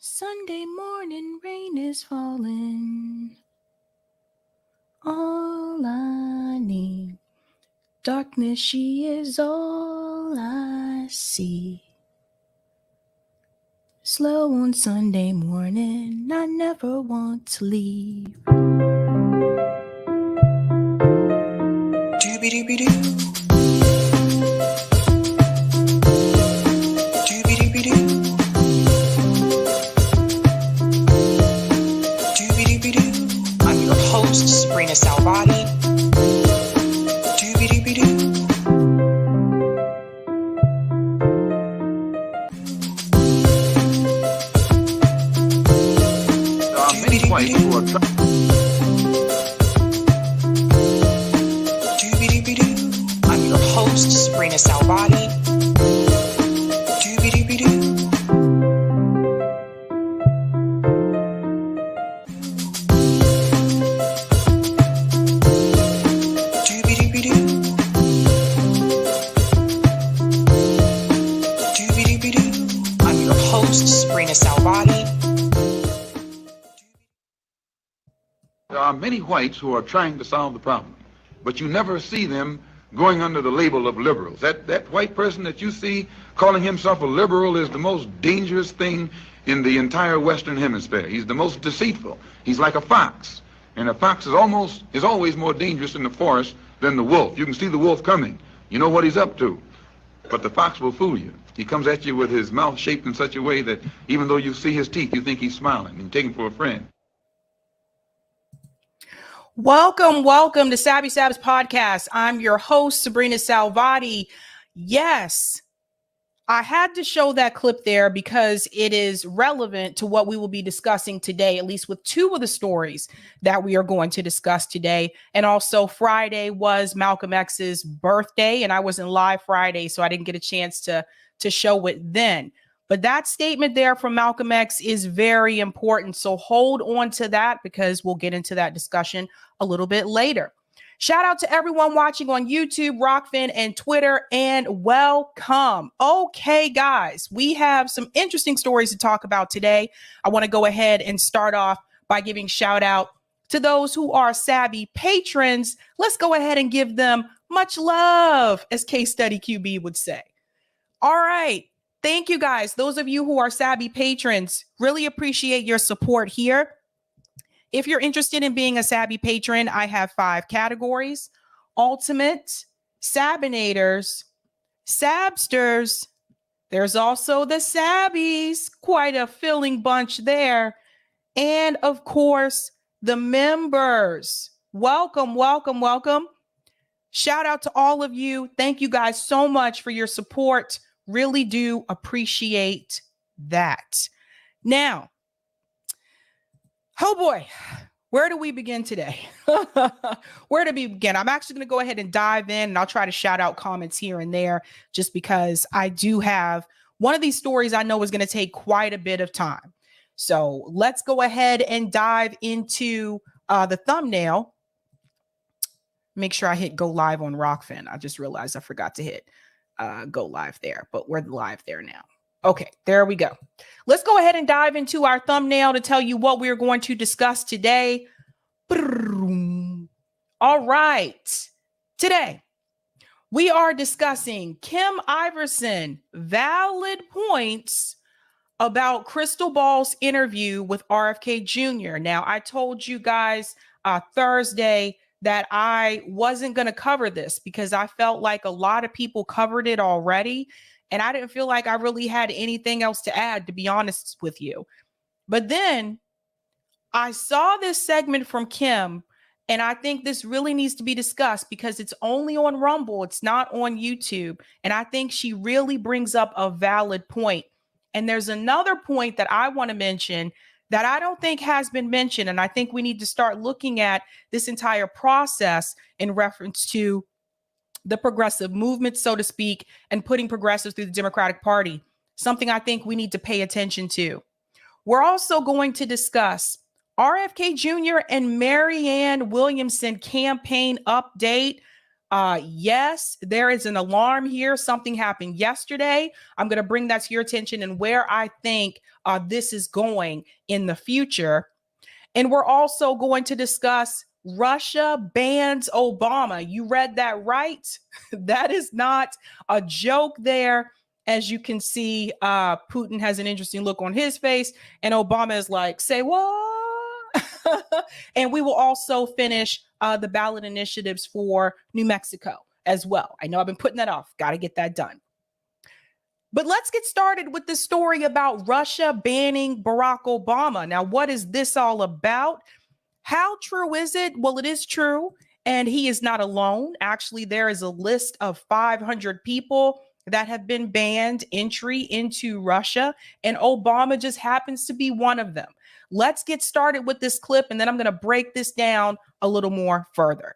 Sunday morning rain is falling. All I need. Darkness, she is all I see. Slow on Sunday morning, I never want to leave. Doobie-doobie-doo. Doobie-doobie-doo. Doobie-doobie-doo. I'm your host, sabrinasalvati. Doobie-doobie-doo. Many whites who are Doobie-doobie-doo. I'm your host, sabrinasalvati. Doobie-doobie-doo. Doobie-doobie-doo. Doobie-doobie-doo. I'm your host, sabrinasalvati. There are many whites who are trying to solve the problem, but you never see them going under the label of liberals. That white person that you see calling himself a liberal is the most dangerous thing in the entire Western Hemisphere. He's the most deceitful. He's like a fox, and a fox is always more dangerous in the forest than the wolf. You can see the wolf coming. You know what he's up to, but the fox will fool you. He comes at you with his mouth shaped in such a way that even though you see his teeth, you think he's smiling, and you take him for a friend. Welcome to Sabby Sabs podcast. I'm your host, Sabrina Salvati. Yes, I had to show that clip there because it is relevant to what we will be discussing today, at least with two of the stories that we are going to discuss today. And also Friday was Malcolm X's birthday, and I wasn't live Friday, so I didn't get a chance to show it then. But that statement there from Malcolm X is very important. So hold on to that because we'll get into that discussion a little bit later. Shout out to everyone watching on YouTube, Rockfin, and Twitter, and welcome. Okay, guys, we have some interesting stories to talk about today. I want to go ahead and start off by giving shout out to those who are Sabby patrons. Let's go ahead and give them much love, as Case Study QB would say. All right. Thank you, guys. Those of you who are Sabby patrons, really appreciate your support here. If you're interested in being a Sabby patron, I have 5 categories: Ultimate, Sabinators, Sabsters. There's also the Sabbies, quite a filling bunch there. And of course, the members. Welcome. Shout out to all of you. Thank you guys so much for your support. Really do appreciate that. Now, oh boy, where do we begin today? Where do we begin? I'm actually going to go ahead and dive in, and I'll try to shout out comments here and there just because I do have one of these stories I know is going to take quite a bit of time. So let's go ahead and dive into the thumbnail. Make sure I hit go live on Rockfin. I just realized I forgot to hit go live there, but we're live there now. Okay, there we go. Let's go ahead and dive into our thumbnail to tell you what we're going to discuss today. All right. Today, we are discussing Kim Iversen valid points about Krystal Ball's interview with RFK Jr. Now, I told you guys Thursday that I wasn't going to cover this because I felt like a lot of people covered it already. And I didn't feel like I really had anything else to add, to be honest with you. But then I saw this segment from Kim, and I think this really needs to be discussed because it's only on Rumble. It's not on YouTube. And I think she really brings up a valid point. And there's another point that I want to mention that I don't think has been mentioned. And I think we need to start looking at this entire process in reference to the progressive movement, so to speak, and putting progressives through the Democratic Party, something I think we need to pay attention to. We're also going to discuss RFK Jr. and Marianne Williamson campaign update. Yes, there is an alarm here. Something happened yesterday. I'm going to bring that to your attention and where I think this is going in the future. And we're also going to discuss Russia bans Obama. You read that right. That is not a joke there. As you can see, Putin has an interesting look on his face, and Obama is like, say what? And we will also finish the ballot initiatives for New Mexico as well. I know I've been putting that off. Got to get that done. But let's get started with the story about Russia banning Barack Obama. Now, what is this all about? How true is it? Well, it is true. And he is not alone. Actually, there is a list of 500 people that have been banned entry into Russia. And Obama just happens to be one of them. Let's get started with this clip, and then I'm going to break this down a little more further.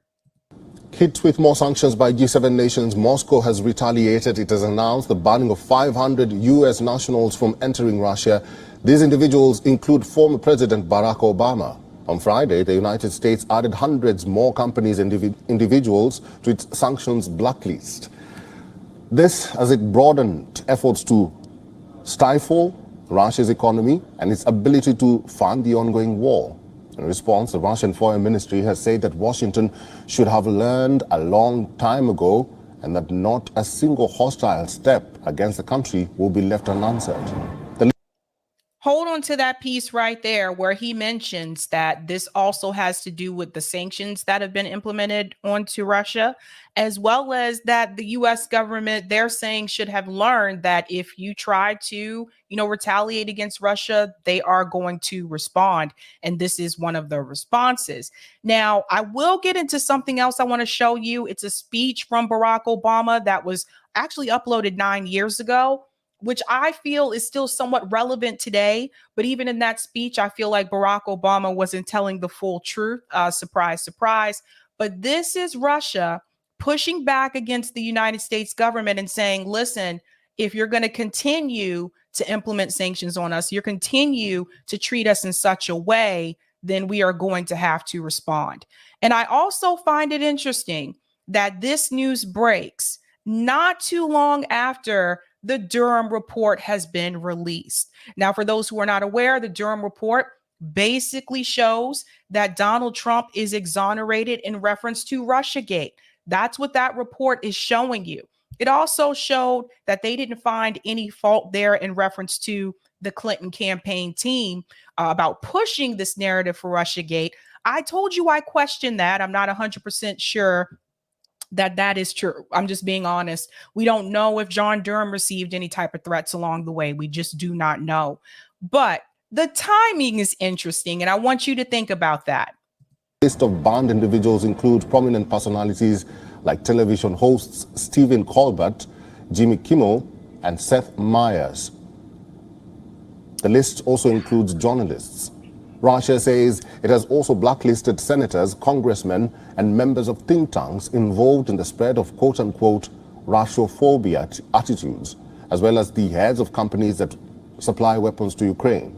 Hit with more sanctions by G7 nations, Moscow has retaliated. It has announced the banning of 500 U.S. nationals from entering Russia. These individuals include former President Barack Obama. On Friday, the United States added hundreds more companies and individuals to its sanctions blacklist. This as it broadened efforts to stifle Russia's economy and its ability to fund the ongoing war. In response, the Russian Foreign Ministry has said that Washington should have learned a long time ago and that not a single hostile step against the country will be left unanswered. Hold on to that piece right there where he mentions that this also has to do with the sanctions that have been implemented onto Russia, as well as that the U.S. government, they're saying, should have learned that if you try to, retaliate against Russia, they are going to respond. And this is one of the responses. Now, I will get into something else I want to show you. It's a speech from Barack Obama that was actually uploaded 9 years ago, which I feel is still somewhat relevant today. But even in that speech, I feel like Barack Obama wasn't telling the full truth. Surprise, surprise. But this is Russia pushing back against the United States government and saying, listen, if you're going to continue to implement sanctions on us, you continue to treat us in such a way, then we are going to have to respond. And I also find it interesting that this news breaks not too long after the Durham report has been released. Now, for those who are not aware, the Durham report basically shows that Donald Trump is exonerated in reference to Russiagate. That's what that report is showing you. It also showed that they didn't find any fault there in reference to the Clinton campaign team about pushing this narrative for Russiagate. I told you I questioned that. I'm not 100% sure that is true. I'm just being honest. We don't know if John Durham received any type of threats along the way. We just do not know. But the timing is interesting, and I want you to think about that. List of banned individuals include prominent personalities like television hosts Stephen Colbert, Jimmy Kimmel, and Seth Meyers. The list also includes journalists. Russia says it has also blacklisted senators, congressmen, and members of think tanks involved in the spread of quote-unquote Russophobia attitudes, as well as the heads of companies that supply weapons to Ukraine.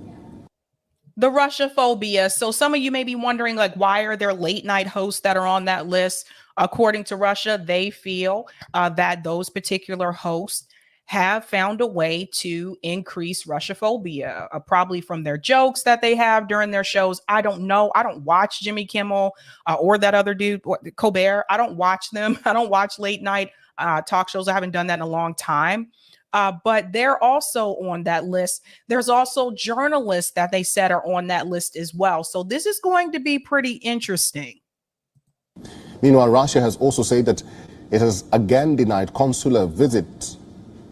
The Russophobia. So some of you may be wondering, like, why are there late night hosts that are on that list? According to Russia, they feel that those particular hosts have found a way to increase Russophobia, probably from their jokes that they have during their shows. I don't know. I don't watch Jimmy Kimmel or that other dude, Colbert. I don't watch them. I don't watch late night talk shows. I haven't done that in a long time. But they're also on that list. There's also journalists that they said are on that list as well. So this is going to be pretty interesting. Meanwhile, Russia has also said that it has again denied consular visits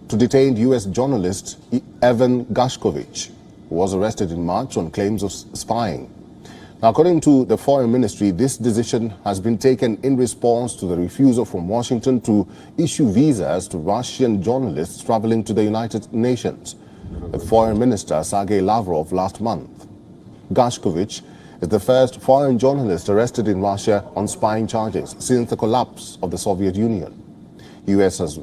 to detained U.S. journalist Evan Gershkovich, who was arrested in March on claims of spying. Now, according to the Foreign Ministry, this decision has been taken in response to the refusal from Washington to issue visas to Russian journalists traveling to the United Nations, with Foreign Minister Sergei Lavrov last month. Gershkovich is the first foreign journalist arrested in Russia on spying charges since the collapse of the Soviet Union. The U.S. has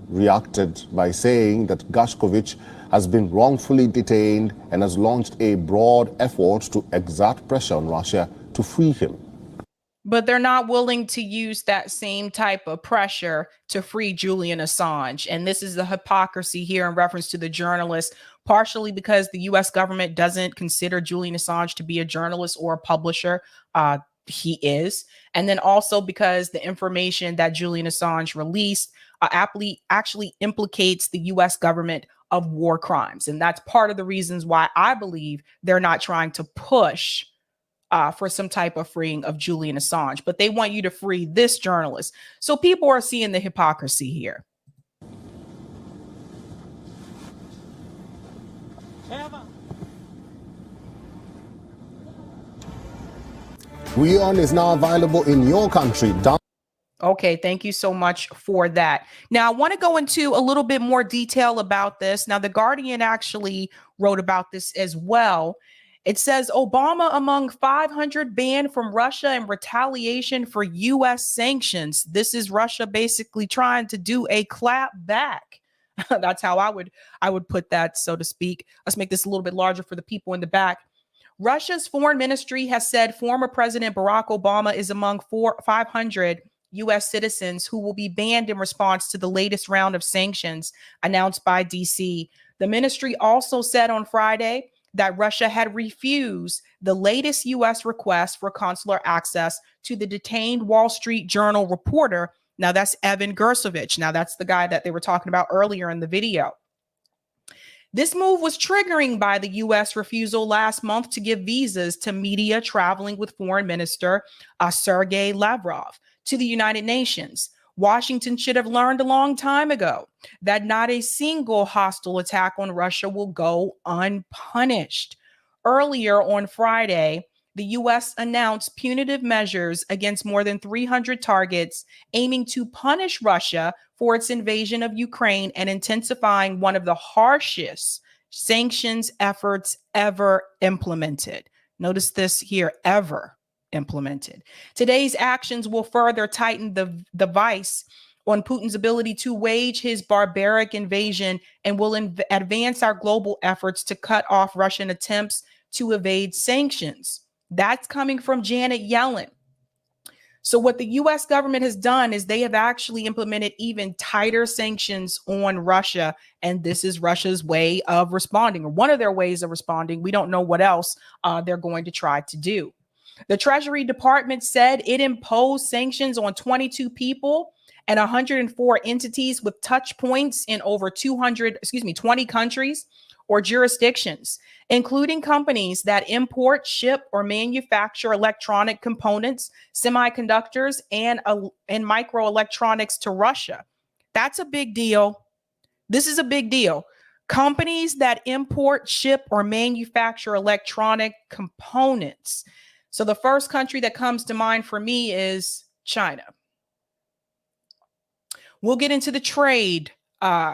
reacted by saying that Gershkovich has been wrongfully detained and has launched a broad effort to exert pressure on Russia to free him. But they're not willing to use that same type of pressure to free Julian Assange. And this is the hypocrisy here in reference to the journalist, partially because the US government doesn't consider Julian Assange to be a journalist or a publisher. He is. And then also because the information that Julian Assange released actually implicates the US government of war crimes. And that's part of the reasons why I believe they're not trying to push for some type of freeing of Julian Assange, but they want you to free this journalist. So people are seeing the hypocrisy here. WeOn is now available in your country. Okay, thank you so much for that. Now, I want to go into a little bit more detail about this. Now, The Guardian actually wrote about this as well. It says Obama among 500 banned from Russia in retaliation for U.S. sanctions. This is Russia basically trying to do a clap back. That's how I would put that, so to speak. Let's make this a little bit larger for the people in the back. Russia's foreign ministry has said former President Barack Obama is among 500 U.S. citizens who will be banned in response to the latest round of sanctions announced by D.C. The ministry also said on Friday that Russia had refused the latest U.S. request for consular access to the detained Wall Street Journal reporter. Now, that's Evan Gersovich. Now, that's the guy that they were talking about earlier in the video. This move was triggering by the U.S. refusal last month to give visas to media traveling with Foreign Minister Sergei Lavrov to the United Nations. Washington should have learned a long time ago that not a single hostile attack on Russia will go unpunished. Earlier on Friday, the U.S. announced punitive measures against more than 300 targets, aiming to punish Russia for its invasion of Ukraine and intensifying one of the harshest sanctions efforts ever implemented. Notice this here, ever implemented. Today's actions will further tighten the vice on Putin's ability to wage his barbaric invasion and will advance our global efforts to cut off Russian attempts to evade sanctions. That's coming from Janet Yellen. So what the U.S. government has done is they have actually implemented even tighter sanctions on Russia. And this is Russia's way of responding, or one of their ways of responding. We don't know what else they're going to try to do. The Treasury Department said it imposed sanctions on 22 people and 104 entities with touch points in over 20 countries or jurisdictions, including companies that import, ship, or manufacture electronic components, semiconductors, and microelectronics to Russia. That's a big deal. This is a big deal. Companies that import, ship, or manufacture electronic components. So the first country that comes to mind for me is China. We'll get into the trade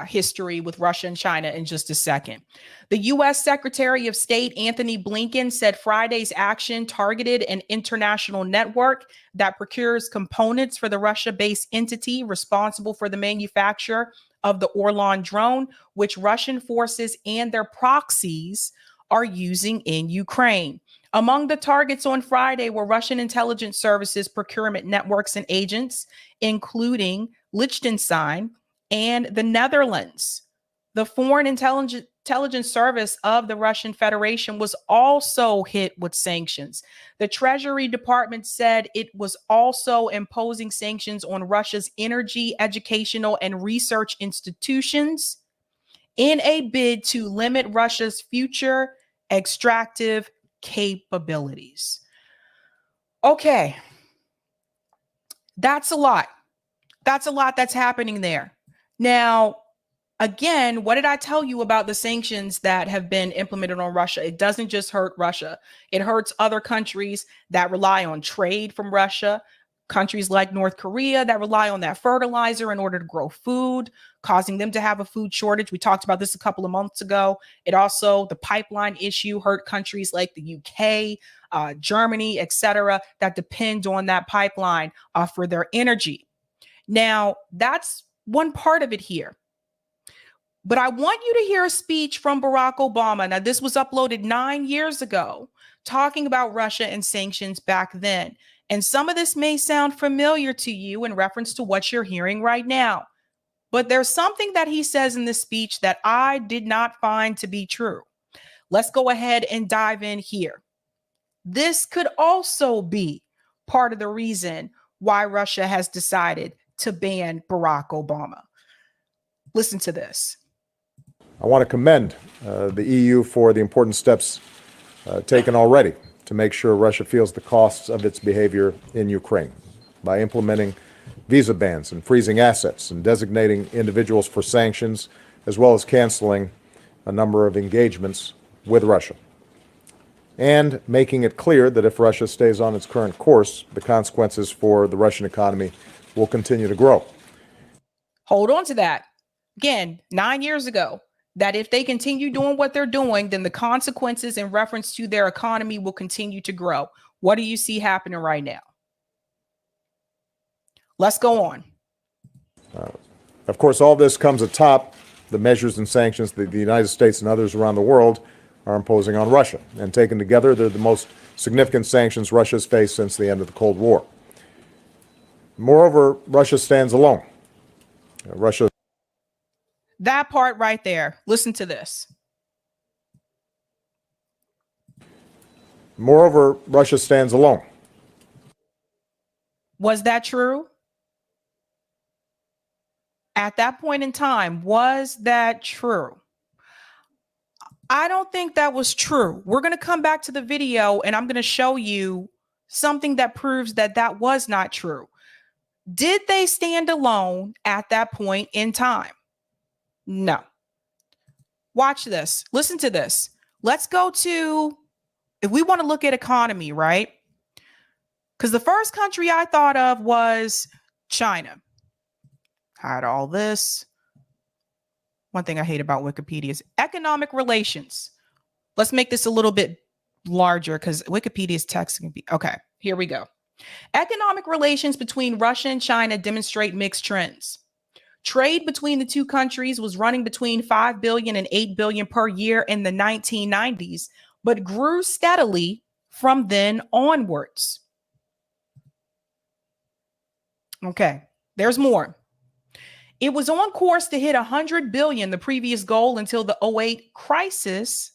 history with Russia and China in just a second. The U.S. Secretary of State Anthony Blinken said Friday's action targeted an international network that procures components for the Russia-based entity responsible for the manufacture of the Orlan drone, which Russian forces and their proxies are using in Ukraine. Among the targets on Friday were Russian intelligence services procurement networks and agents, including Liechtenstein and the Netherlands. The Foreign Intelligence Service of the Russian Federation was also hit with sanctions. The Treasury Department said it was also imposing sanctions on Russia's energy, educational, and research institutions in a bid to limit Russia's future extractive capabilities. Okay. That's a lot. That's a lot that's happening there. Now, again, what did I tell you about the sanctions that have been implemented on Russia? It doesn't just hurt Russia. It hurts other countries that rely on trade from Russia, countries like North Korea that rely on that fertilizer in order to grow food, causing them to have a food shortage. We talked about this a couple of months ago. It also, the pipeline issue hurt countries like the UK, Germany, etc., that depend on that pipeline for their energy. Now, that's one part of it here. But I want you to hear a speech from Barack Obama. Now, this was uploaded 9 years ago, talking about Russia and sanctions back then. And some of this may sound familiar to you in reference to what you're hearing right now. But there's something that he says in this speech that I did not find to be true. Let's go ahead and dive in here. This could also be part of the reason why Russia has decided to ban Barack Obama. Listen to this. I want to commend the EU for the important steps taken already to make sure Russia feels the costs of its behavior in Ukraine by implementing visa bans and freezing assets and designating individuals for sanctions, as well as canceling a number of engagements with Russia, and making it clear that if Russia stays on its current course, the consequences for the Russian economy will continue to grow. Hold on to that. Again, 9 years ago, that if they continue doing what they're doing, then the consequences in reference to their economy will continue to grow. What do you see happening right now? Let's go on. Of course, all this comes atop the measures and sanctions that the United States and others around the world are imposing on Russia. And taken together, they're the most significant sanctions Russia has faced since the end of the Cold War. Moreover, Russia stands alone. That part right there. Listen to this. Moreover, Russia stands alone. Was that true? At that point in time, was that true? I don't think that was true. We're going to come back to the video and I'm going to show you something that proves that that was not true. Did they stand alone at that point in time? No. Watch this. Listen to this. Let's go to, if we want to look at economy, right? Because the first country I thought of was China. Hide all this. One thing I hate about Wikipedia is economic relations. Let's make this a little bit larger because Wikipedia's text can be, okay, here we go. Economic relations between Russia and China demonstrate mixed trends. Trade between the two countries was running between 5 billion and 8 billion per year in the 1990s, but grew steadily from then onwards. Okay, there's more. It was on course to hit 100 billion, the previous goal, until the 2008 crisis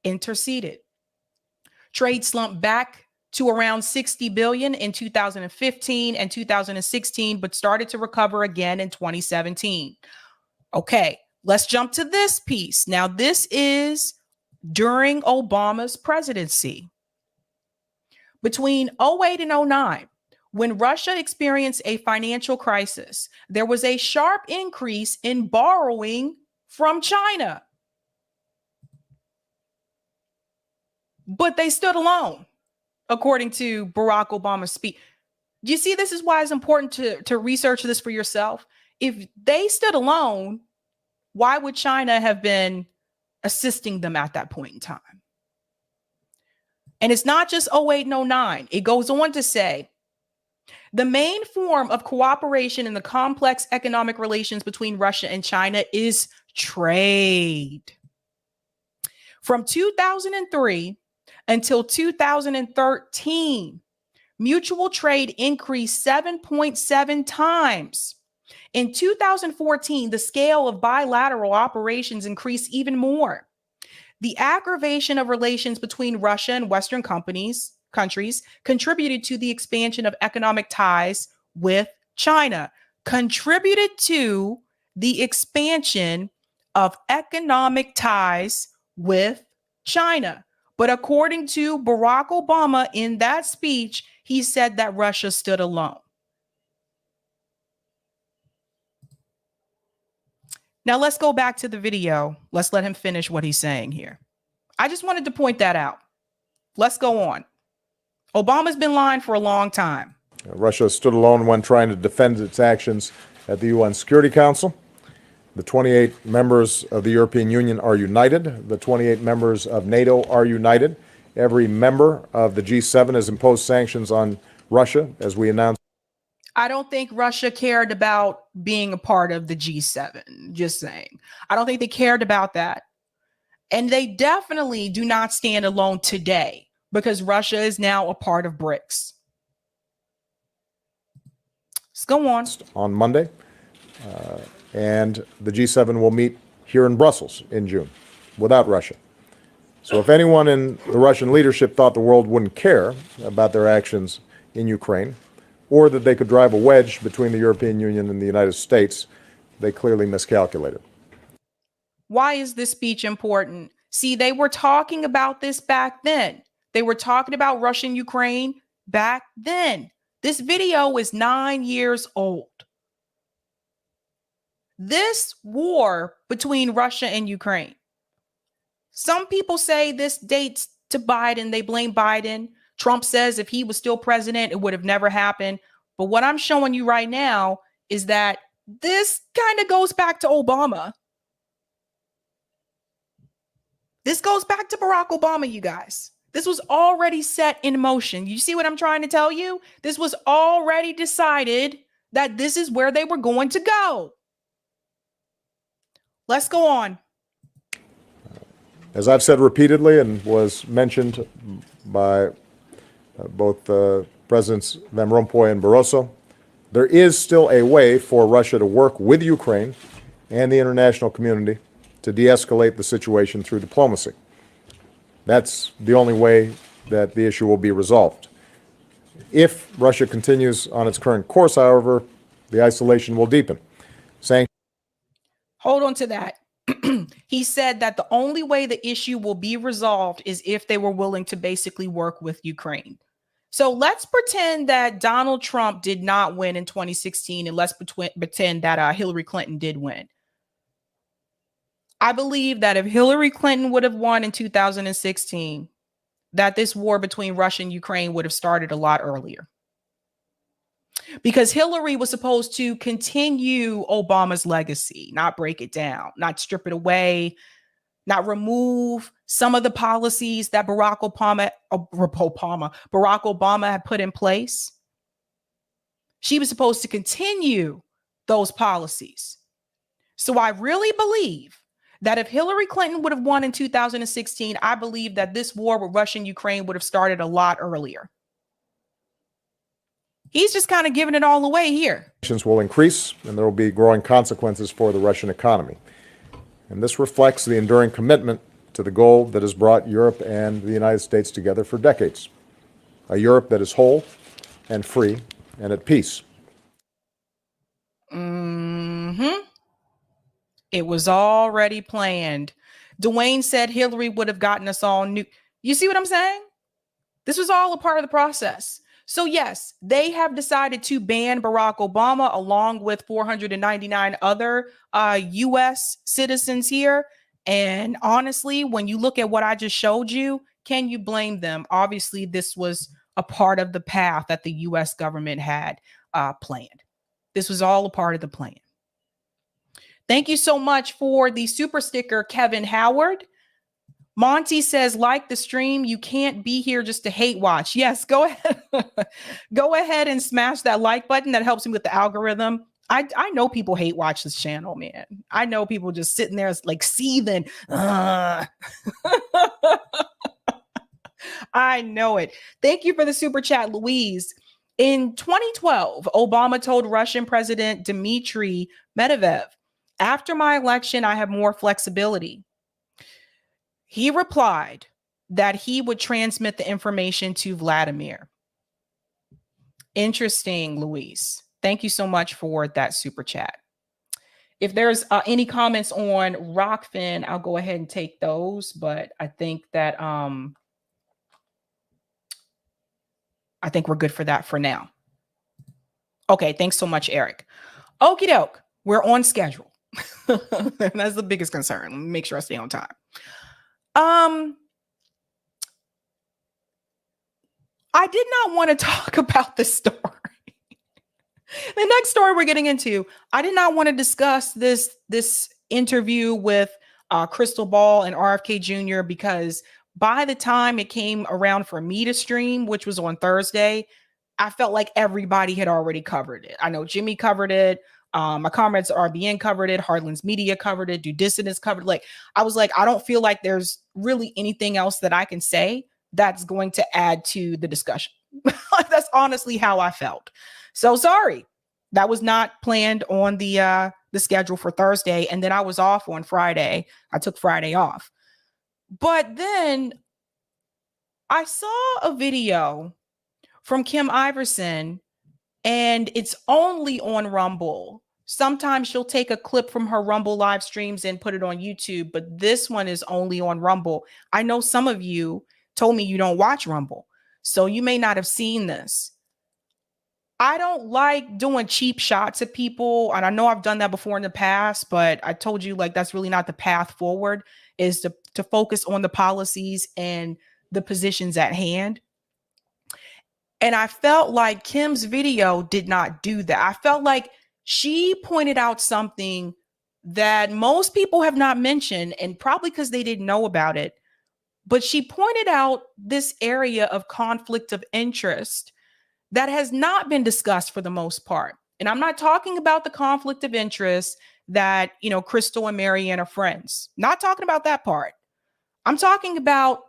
interceded. Trade slumped back to around 60 billion in 2015 and 2016, but started to recover again in 2017. Okay, let's jump to this piece. Now, this is during Obama's presidency. Between 2008 and 2009, when Russia experienced a financial crisis, there was a sharp increase in borrowing from China. But they stood alone, according to Barack Obama's speech. Do you see, this is why it's important to research this for yourself. If they stood alone, why would China have been assisting them at that point in time? And it's not just 2008 and 2009. It goes on to say, the main form of cooperation in the complex economic relations between Russia and China is trade. From 2003 until 2013, mutual trade increased 7.7 times. In 2014, the scale of bilateral operations increased even more. The aggravation of relations between Russia and Western countries contributed to the expansion of economic ties with China. Contributed to the expansion of economic ties with China. But according to Barack Obama in that speech, he said that Russia stood alone. Now let's go back to the video. Let's let him finish what he's saying here. I just wanted to point that out. Let's go on. Obama's been lying for a long time. Russia stood alone when trying to defend its actions at the UN Security Council. The 28 members of the European Union are united. The 28 members of NATO are united. Every member of the G7 has imposed sanctions on Russia, as we announced. I don't think Russia cared about being a part of the G7. Just saying. I don't think they cared about that. And they definitely do not stand alone today because Russia is now a part of BRICS. Let's go on. On Monday, and the G7 will meet here in Brussels in June without Russia. So if anyone in the Russian leadership thought the world wouldn't care about their actions in Ukraine, or that they could drive a wedge between the European Union and the United States, they clearly miscalculated. Why is this speech important? See, they were talking about this back then. They were talking about Russia and Ukraine back then. This video is 9 years old. This war between Russia and Ukraine. Some people say this dates to Biden. They blame Biden. Trump says if he was still president, it would have never happened. But what I'm showing you right now is that this kind of goes back to Obama. This goes back to Barack Obama, you guys. This was already set in motion. You see what I'm trying to tell you? This was already decided that this is where they were going to go. Let's go on. As I've said repeatedly and was mentioned by both Presidents Van Rompuy and Barroso, there is still a way for Russia to work with Ukraine and the international community to de-escalate the situation through diplomacy. That's the only way that the issue will be resolved. If Russia continues on its current course, however, the isolation will deepen. Hold on to that. He said that the only way the issue will be resolved is if they were willing to basically work with Ukraine. So let's pretend that Donald Trump did not win in 2016, and let's pretend that Hillary Clinton did win. I believe that if Hillary Clinton would have won in 2016, that this war between Russia and Ukraine would have started a lot earlier. Because Hillary was supposed to continue Obama's legacy, not break it down, not strip it away, not remove some of the policies that Barack Obama had put in place. She was supposed to continue those policies. So I really believe that if Hillary Clinton would have won in 2016, I believe that this war with Russia and Ukraine would have started a lot earlier. He's just kind of giving it all away here. Sanctions will increase, and there will be growing consequences for the Russian economy. And this reflects the enduring commitment to the goal that has brought Europe and the United States together for decades. A Europe that is whole and free and at peace. It was already planned. Dwayne said Hillary would have gotten us all new. You see what I'm saying? This was all a part of the process. So yes, they have decided to ban Barack Obama along with 499 other U.S. citizens here. And honestly, when you look at what I just showed you, can you blame them? Obviously, this was a part of the path that the U.S. government had planned. This was all a part of the plan. Thank you so much for the super sticker, Kevin Howard. Monty says, like the stream, you can't be here just to hate watch. Yes, go ahead. Go ahead and smash that like button. That helps me with the algorithm. I know people hate watch this channel, man. I know people just sitting there like seething. I know it. Thank you for the super chat, Louise. In 2012, Obama told Russian President Dmitry Medvedev, after my election, I have more flexibility. He replied that he would transmit the information to Vladimir. Interesting, Louise. Thank you so much for that super chat. If there's any comments on Rockfin, I'll go ahead and take those. But I think that I think we're good for that for now. Okay, thanks so much, Eric. Okie doke, we're on schedule. That's the biggest concern. Let me make sure I stay on time. I did not want to talk about this story. The next story we're getting into, I did not want to discuss this interview with Krystal Ball and RFK Jr. because by the time it came around for me to stream, which was on Thursday, I felt like everybody had already covered it. I know Jimmy covered it. My comrades RBN covered it. Heartland's Media covered it. Due Dissidence covered. Like, I was like, I don't feel like there's really anything else that I can say that's going to add to the discussion. That's honestly how I felt. So sorry. That was not planned on the schedule for Thursday. And then I was off on Friday. I took Friday off. But then I saw a video from Kim Iversen, and it's only on Rumble. Sometimes she'll take a clip from her Rumble live streams and put it on YouTube, but this one is only on Rumble. I know some of you told me you don't watch Rumble, so you may not have seen this. I don't like doing cheap shots at people, and I know I've done that before in the past, but I told you, like, that's really not the path forward, is to focus on the policies and the positions at hand. And I felt like Kim's video did not do that. I felt like she pointed out something that most people have not mentioned, and probably because they didn't know about it. But she pointed out this area of conflict of interest that has not been discussed for the most part. And I'm not talking about the conflict of interest that, you know, Krystal and Marianne are friends. Not talking about that part. I'm talking about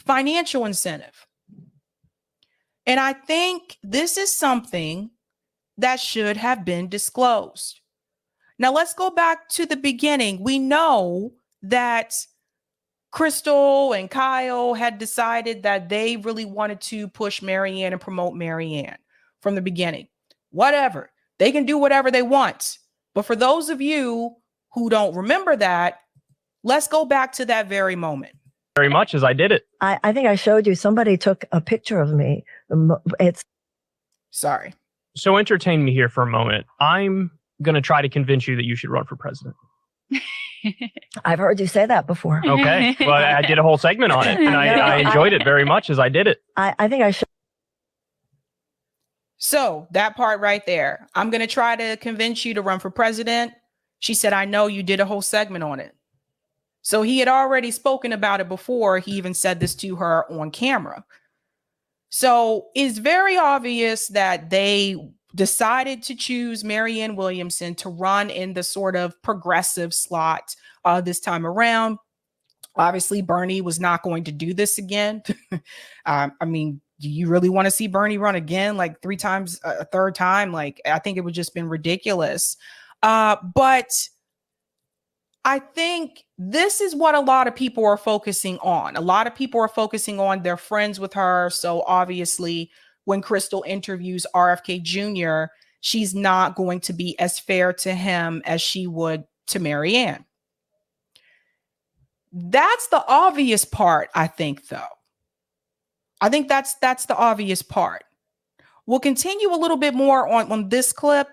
financial incentive. And I think this is something that should have been disclosed. Now, let's go back to the beginning. We know that Krystal and Kyle had decided that they really wanted to push Marianne and promote Marianne from the beginning. Whatever. They can do whatever they want. But for those of you who don't remember that, let's go back to that very moment. Very much as I did it. I think I showed you, somebody took a picture of me. It's Sorry. So entertain me here for a moment. I'm going to try to convince you that you should run for president. I've heard you say that before. Okay. Well, I did a whole segment on it, and I enjoyed it very much as I did it. I think I should. So that part right there, I'm going to try to convince you to run for president. She said, I know you did a whole segment on it. So he had already spoken about it before. He even said this to her on camera. So it's very obvious that they decided to choose Marianne Williamson to run in the sort of progressive slot this time around. Obviously, Bernie was not going to do this again. I mean, do you really want to see Bernie run again, like 3 times, a third time? Like, I think it would just been ridiculous. But I think this is what a lot of people are focusing on. A lot of people are focusing on their friends with her. So obviously, when Krystal interviews RFK Jr., she's not going to be as fair to him as she would to Marianne. That's the obvious part, I think, though. I think that's the obvious part. We'll continue a little bit more on this clip,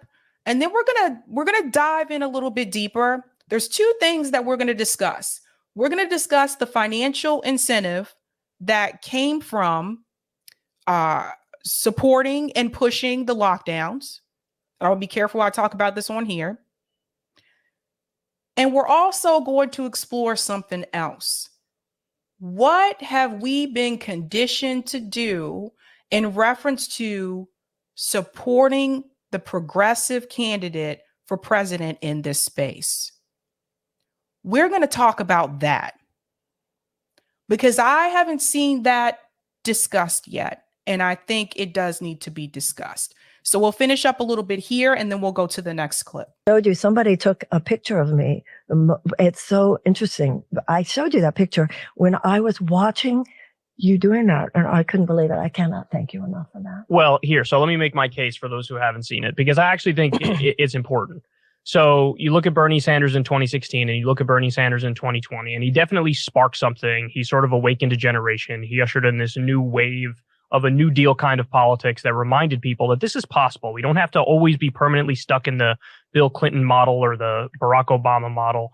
and then we're gonna dive in a little bit deeper. There's 2 things that we're going to discuss. We're going to discuss the financial incentive that came from supporting and pushing the lockdowns. I'll be careful I talk about this on here. And we're also going to explore something else. What have we been conditioned to do in reference to supporting the progressive candidate for president in this space? We're going to talk about that because I haven't seen that discussed yet. And I think it does need to be discussed. So we'll finish up a little bit here and then we'll go to the next clip. Showed you, somebody took a picture of me. It's so interesting. I showed you that picture when I was watching you doing that, and I couldn't believe it. I cannot thank you enough for that. Well, here, so let me make my case for those who haven't seen it, because I actually think it's important. So you look at Bernie Sanders in 2016 and you look at Bernie Sanders in 2020, and he definitely sparked something. He sort of awakened a generation. He ushered in this new wave of a New Deal kind of politics that reminded people that this is possible. We don't have to always be permanently stuck in the Bill Clinton model or the Barack Obama model.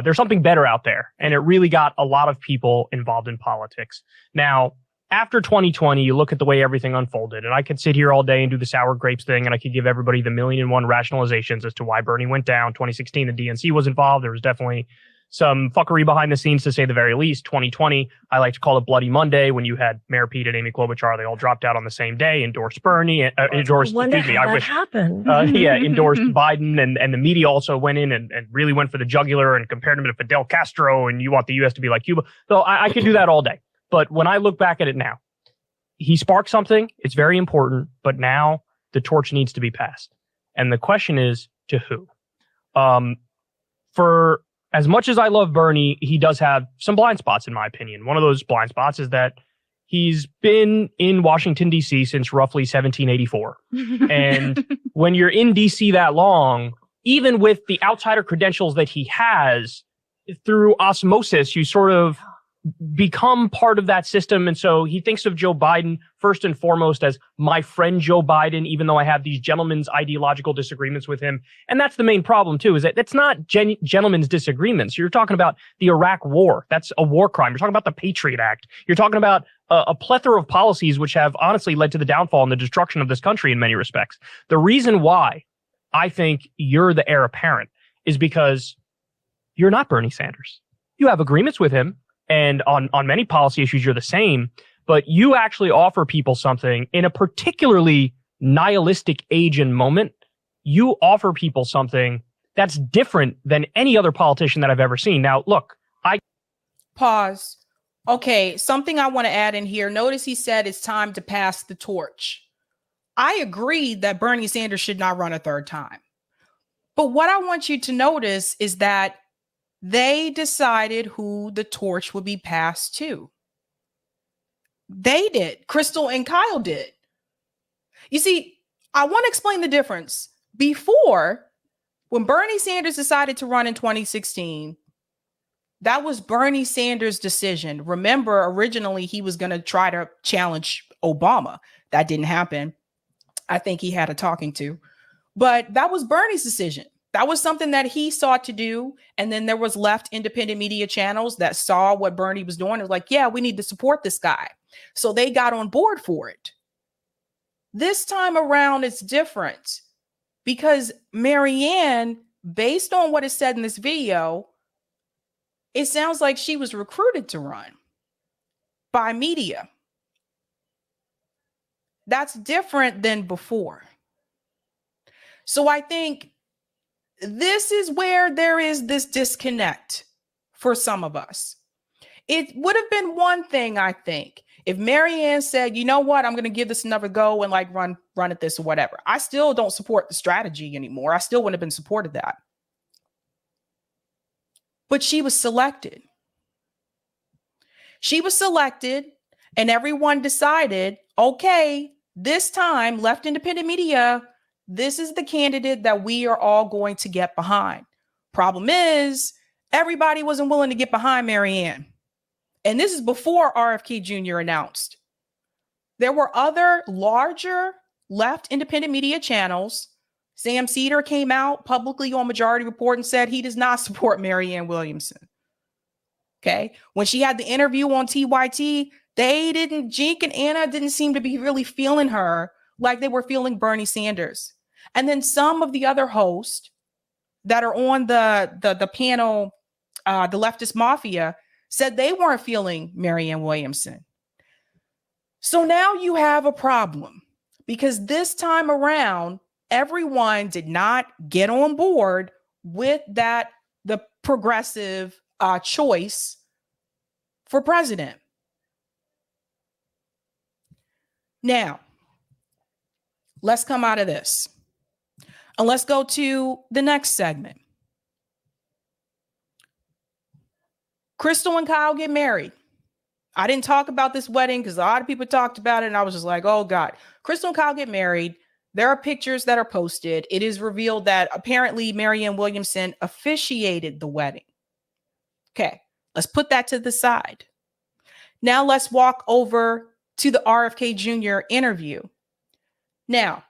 There's something better out there. And it really got a lot of people involved in politics. Now, after 2020, you look at the way everything unfolded, and I could sit here all day and do the sour grapes thing, and I could give everybody the 1,000,001 rationalizations as to why Bernie went down. 2016, the DNC was involved. There was definitely some fuckery behind the scenes, to say the very least. 2020, I like to call it Bloody Monday, when you had Mayor Pete and Amy Klobuchar. They all dropped out on the same day, endorsed Bernie, endorsed, excuse me, I wish, happened. endorsed Biden, and the media also went in and really went for the jugular and compared him to Fidel Castro, and you want the U.S. to be like Cuba. So I could do that all day. But when I look back at it now, he sparked something. It's very important, but now the torch needs to be passed. And the question is, to who? For as much as I love Bernie, he does have some blind spots, in my opinion. One of those blind spots is that he's been in Washington, D.C. since roughly 1784. And when you're in D.C. that long, even with the outsider credentials that he has, through osmosis, you sort of become part of that system. And so he thinks of Joe Biden first and foremost as my friend Joe Biden, even though I have these gentlemen's ideological disagreements with him. And that's the main problem too, is that it's not gentlemen's disagreements. You're talking about the Iraq war. That's a war crime. You're talking about the Patriot Act. You're talking about a plethora of policies which have honestly led to the downfall and the destruction of this country in many respects. The reason why I think you're the heir apparent is because you're not Bernie Sanders. You have agreements with him. And on many policy issues, you're the same, but you actually offer people something in a particularly nihilistic age and moment. You offer people something that's different than any other politician that I've ever seen. Now, look, Pause. Okay, something I want to add in here. Notice he said it's time to pass the torch. I agree that Bernie Sanders should not run a third time. But what I want you to notice is that they decided who the torch would be passed to. They did. Krystal and Kyle did. You see, I want to explain the difference. Before, when Bernie Sanders decided to run in 2016, that was Bernie Sanders' decision. Remember, originally he was going to try to challenge Obama. That didn't happen. I think he had a talking to. But that was Bernie's decision. That was something that he sought to do. And then there was left independent media channels that saw what Bernie was doing and was like, yeah, we need to support this guy. So they got on board for it. This time around, it's different because Marianne, based on what is said in this video, it sounds like she was recruited to run by media. That's different than before. So I think this is where there is this disconnect for some of us. It would have been one thing, I think, if Marianne said, you know what, I'm going to give this another go and like run at this or whatever. I still don't support the strategy anymore. I still wouldn't have been supported that. But she was selected. She was selected and everyone decided, okay, this time left independent media, this is the candidate that we are all going to get behind. Problem is, everybody wasn't willing to get behind Marianne. And this is before RFK Jr. announced. There were other larger left independent media channels. Sam Cedar came out publicly on Majority Report and said he does not support Marianne Williamson. Okay. When she had the interview on TYT, Jink and Anna didn't seem to be really feeling her like they were feeling Bernie Sanders. And then some of the other hosts that are on the panel, the leftist mafia, said they weren't feeling Marianne Williamson. So now you have a problem because this time around, everyone did not get on board with the progressive choice for president. Now, let's come out of this. And let's go to the next segment. Krystal and Kyle get married. I didn't talk about this wedding because a lot of people talked about it and I was just like, oh God. Krystal and Kyle get married. There are pictures that are posted. It is revealed that apparently Marianne Williamson officiated the wedding. Okay, let's put that to the side. Now let's walk over to the RFK Jr. interview. Now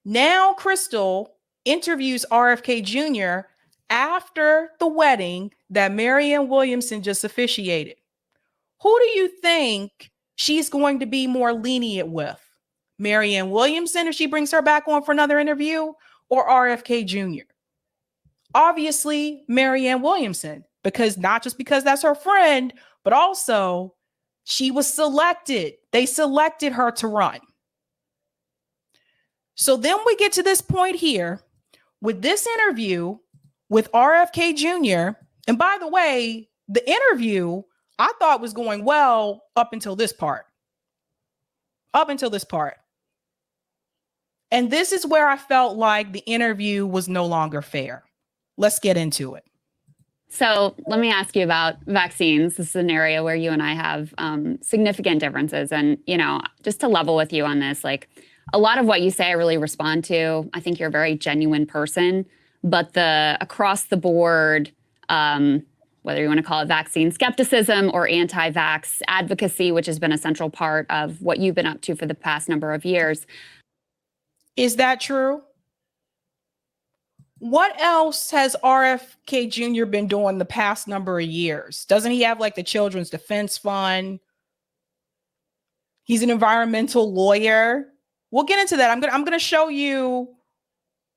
Krystal interviews RFK Jr. after the wedding that Marianne Williamson just officiated. Who do you think she's going to be more lenient with? Marianne Williamson, if she brings her back on for another interview, or RFK Jr.? Obviously, Marianne Williamson. because not just because that's her friend, but also she was selected. They selected her to run. So then we get to this point here with this interview with RFK Jr. And by the way, the interview I thought was going well up until this part. And this is where I felt like the interview was no longer fair. Let's get into it. So let me ask you about vaccines. This is an area where you and I have significant differences. And, just to level with you on this, like a lot of what you say, I really respond to. I think you're a very genuine person, but the across the board, whether you want to call it vaccine skepticism or anti-vax advocacy, which has been a central part of what you've been up to for the past number of years. Is that true? What else has RFK Jr. been doing the past number of years? Doesn't he have like the Children's Defense Fund? He's an environmental lawyer. We'll get into that. I'm gonna show you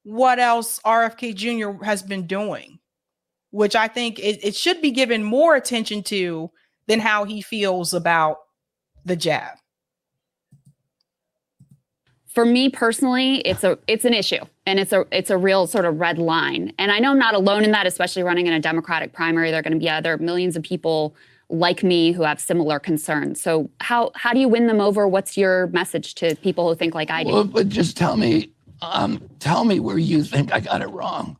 what else RFK Jr. has been doing, which I think it should be given more attention to than how he feels about the jab. For me personally, it's an issue, and it's a real sort of red line. And I know I'm not alone in that, especially running in a Democratic primary. There are going to be other millions of people like me who have similar concerns. So how do you win them over? What's your message to people who think like I do? Well, but just tell me where you think I got it wrong.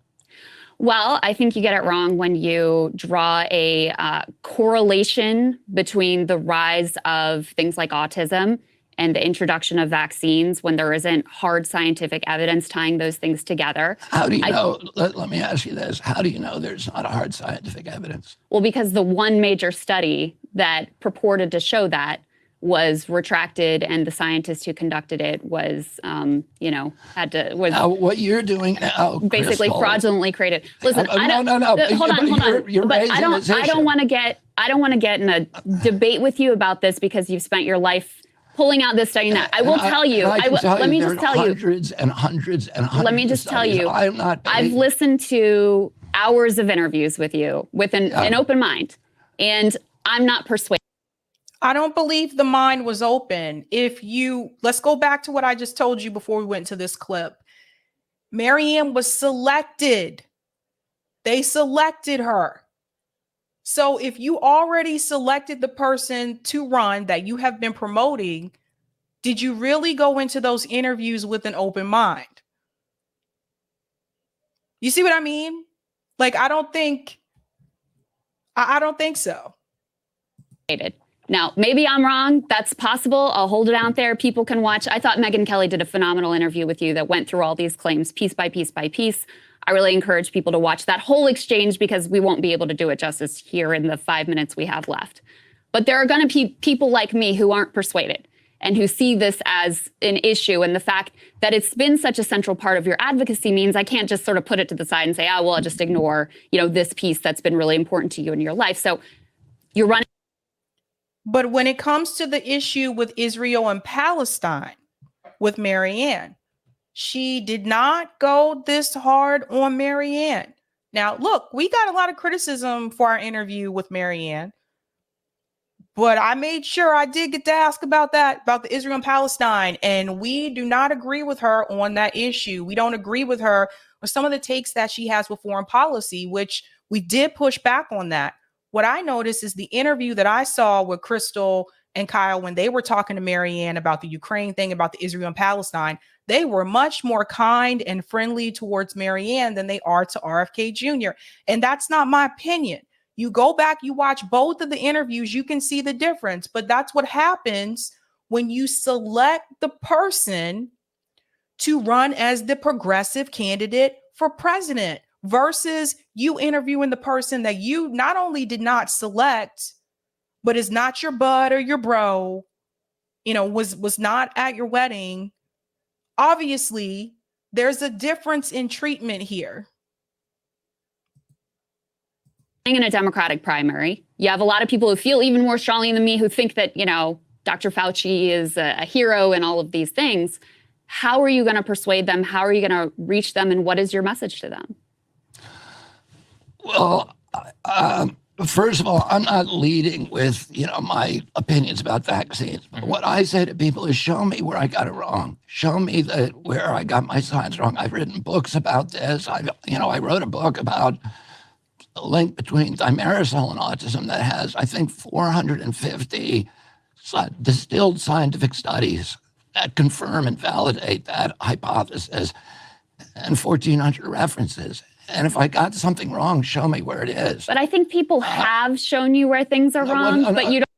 Well, I think you get it wrong when you draw a correlation between the rise of things like autism and the introduction of vaccines when there isn't hard scientific evidence tying those things together. How do you know? Let me ask you this. How do you know there's not a hard scientific evidence? Well, because the one major study that purported to show that was retracted, and the scientist who conducted it was, Now, what you're doing now, basically Krystal, fraudulently created. Listen, no. Hold on. You're but I don't want to get in a debate with you about this because you've spent your life pulling out this study and that. I will tell you. Let me just tell you. Hundreds and hundreds and hundreds. Let me just tell you. I've listened to hours of interviews with you with an open mind, and I'm not persuaded. I don't believe the mind was open. Let's go back to what I just told you before we went to this clip. Marianne was selected. They selected her. So if you already selected the person to run that you have been promoting, did you really go into those interviews with an open mind? You see what I mean? Like, I don't think so. Now, maybe I'm wrong. That's possible. I'll hold it out there. People can watch. I thought Megyn Kelly did a phenomenal interview with you that went through all these claims piece by piece by piece. I really encourage people to watch that whole exchange because we won't be able to do it justice here in the 5 minutes we have left. But there are going to be people like me who aren't persuaded and who see this as an issue. And the fact that it's been such a central part of your advocacy means I can't just sort of put it to the side and say, I'll just ignore, this piece that's been really important to you in your life. So you're running. But when it comes to the issue with Israel and Palestine, with Marianne, she did not go this hard on Marianne. Now, look, we got a lot of criticism for our interview with Marianne, but I made sure I did get to ask about the Israel and Palestine, and we do not agree with her on that issue. We don't agree with her with some of the takes that she has with foreign policy, which we did push back on that. What I noticed is the interview that I saw with Krystal and Kyle when they were talking to Marianne about the Ukraine thing, about the Israel and Palestine, they were much more kind and friendly towards Marianne than they are to RFK Jr. And that's not my opinion. You go back, you watch both of the interviews, you can see the difference. But that's what happens when you select the person to run as the progressive candidate for president versus you interviewing the person that you not only did not select, but is not your bud or your bro, was not at your wedding. Obviously, there's a difference in treatment here. In a Democratic primary, you have a lot of people who feel even more strongly than me who think that, Dr. Fauci is a hero and all of these things. How are you going to persuade them? How are you going to reach them? And what is your message to them? Well, First of all, I'm not leading with, my opinions about vaccines. But what I say to people is, show me where I got it wrong. Show me where I got my science wrong. I've written books about this. I wrote a book about a link between thimerosal and autism that has, I think, 450 distilled scientific studies that confirm and validate that hypothesis, and 1,400 references. And if I got something wrong, show me where it is. But I think people have shown you where things are wrong, but you don't.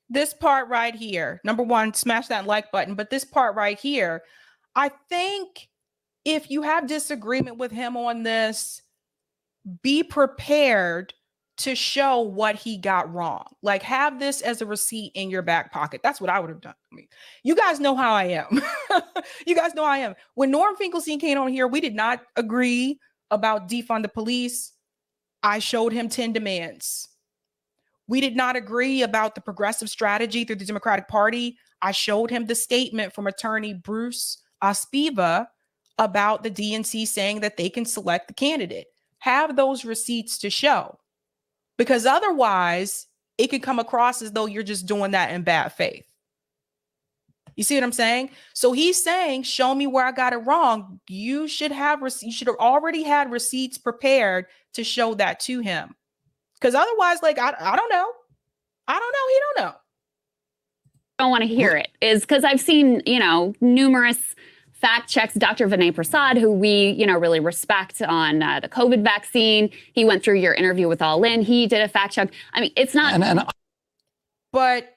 This part right here, number one, smash that like button. But this part right here, I think if you have disagreement with him on this, be prepared to show what he got wrong. Like, have this as a receipt in your back pocket. That's what I would have done. I mean, you guys know how I am. You guys know how I am. When Norm Finkelstein came on here, we did not agree about defund the police. I showed him 10 demands. We did not agree about the progressive strategy through the Democratic Party. I showed him the statement from attorney Bruce Ospiva about the DNC saying that they can select the candidate. Have those receipts to show, because otherwise it could come across as though you're just doing that in bad faith. You see what I'm saying? So he's saying, show me where I got it wrong. You should have already had receipts prepared to show that to him. Because otherwise, like, I don't know. He don't know. I don't want to hear it, is because I've seen, numerous fact checks. Dr. Vinay Prasad, who we, really respect on the COVID vaccine. He went through your interview with All In. He did a fact check. I mean, it's not. But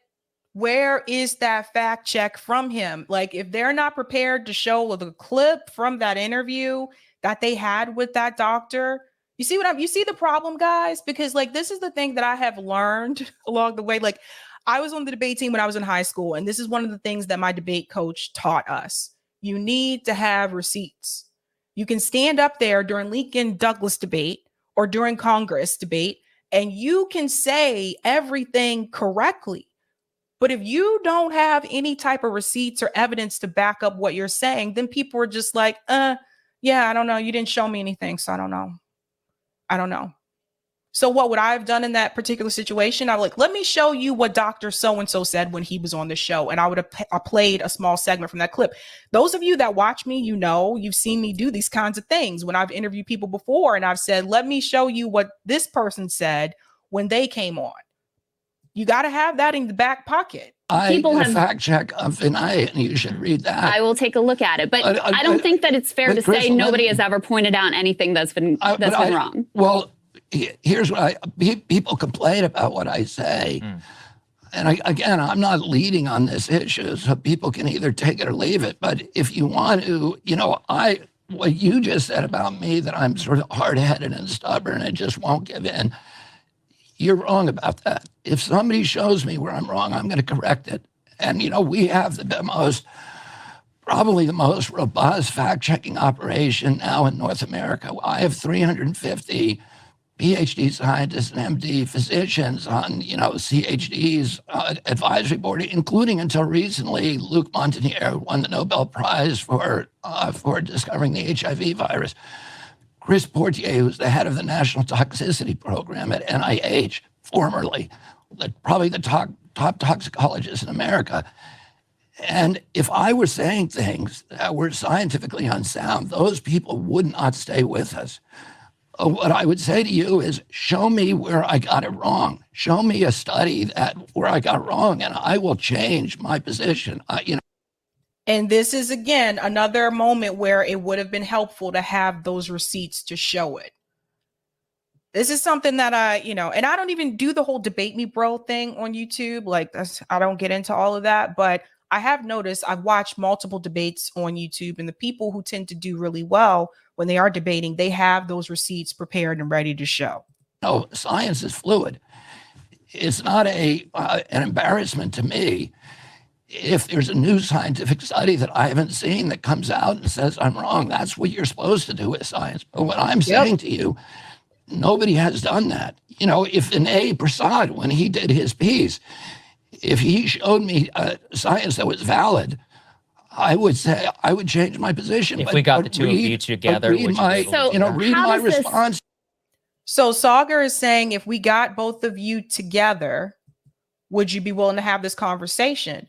where is that fact check from him? Like, if they're not prepared to show the clip from that interview that they had with that doctor, you see the problem, guys? Because, like, this is the thing that I have learned along the way. Like, I was on the debate team when I was in high school, and this is one of the things that my debate coach taught us. You need to have receipts. You can stand up there during Lincoln Douglas debate or during Congress debate, and you can say everything correctly. But if you don't have any type of receipts or evidence to back up what you're saying, then people are just like, yeah, I don't know. You didn't show me anything, so I don't know. So what would I have done in that particular situation? I'm like, let me show you what Dr. So-and-so said when he was on the show. And I would have played a small segment from that clip. Those of you that watch me, you've seen me do these kinds of things when I've interviewed people before. And I've said, let me show you what this person said when they came on. You got to have that in the back pocket. People have have fact check of Vinay, and you should read that. I will take a look at it, but I don't think that it's fair to say nobody has ever pointed out anything that's been wrong. Well, here's what people complain about what I say. And I'm not leading on this issue, so people can either take it or leave it. But if you want to, what you just said about me, that I'm sort of hard-headed and stubborn and just won't give in, you're wrong about that. If somebody shows me where I'm wrong, I'm going to correct it. And, we have probably the most robust fact-checking operation now in North America. I have 350 PhD scientists and MD physicians on, CHD's advisory board, including until recently, Luc Montagnier won the Nobel Prize for discovering the HIV virus. Chris Portier, who's the head of the National Toxicity Program at NIH, formerly, probably the top toxicologist in America. And if I were saying things that were scientifically unsound, those people would not stay with us. What I would say to you is, show me where I got it wrong. Show me a study where I got wrong, and I will change my position. And this is, again, another moment where it would have been helpful to have those receipts to show it. This is something that and I don't even do the whole debate me bro thing on YouTube. Like, I don't get into all of that, but I have noticed, I've watched multiple debates on YouTube, and the people who tend to do really well when they are debating, they have those receipts prepared and ready to show. No, science is fluid. It's not an embarrassment to me if there's a new scientific study that I haven't seen that comes out and says I'm wrong. That's what you're supposed to do with science. But what I'm saying to you, nobody has done that. If Vinay Prasad, when he did his piece, if he showed me science that was valid, I would say I would change my position. If we got the two of you together, read my response. So Sagar is saying, if we got both of you together, would you be willing to have this conversation?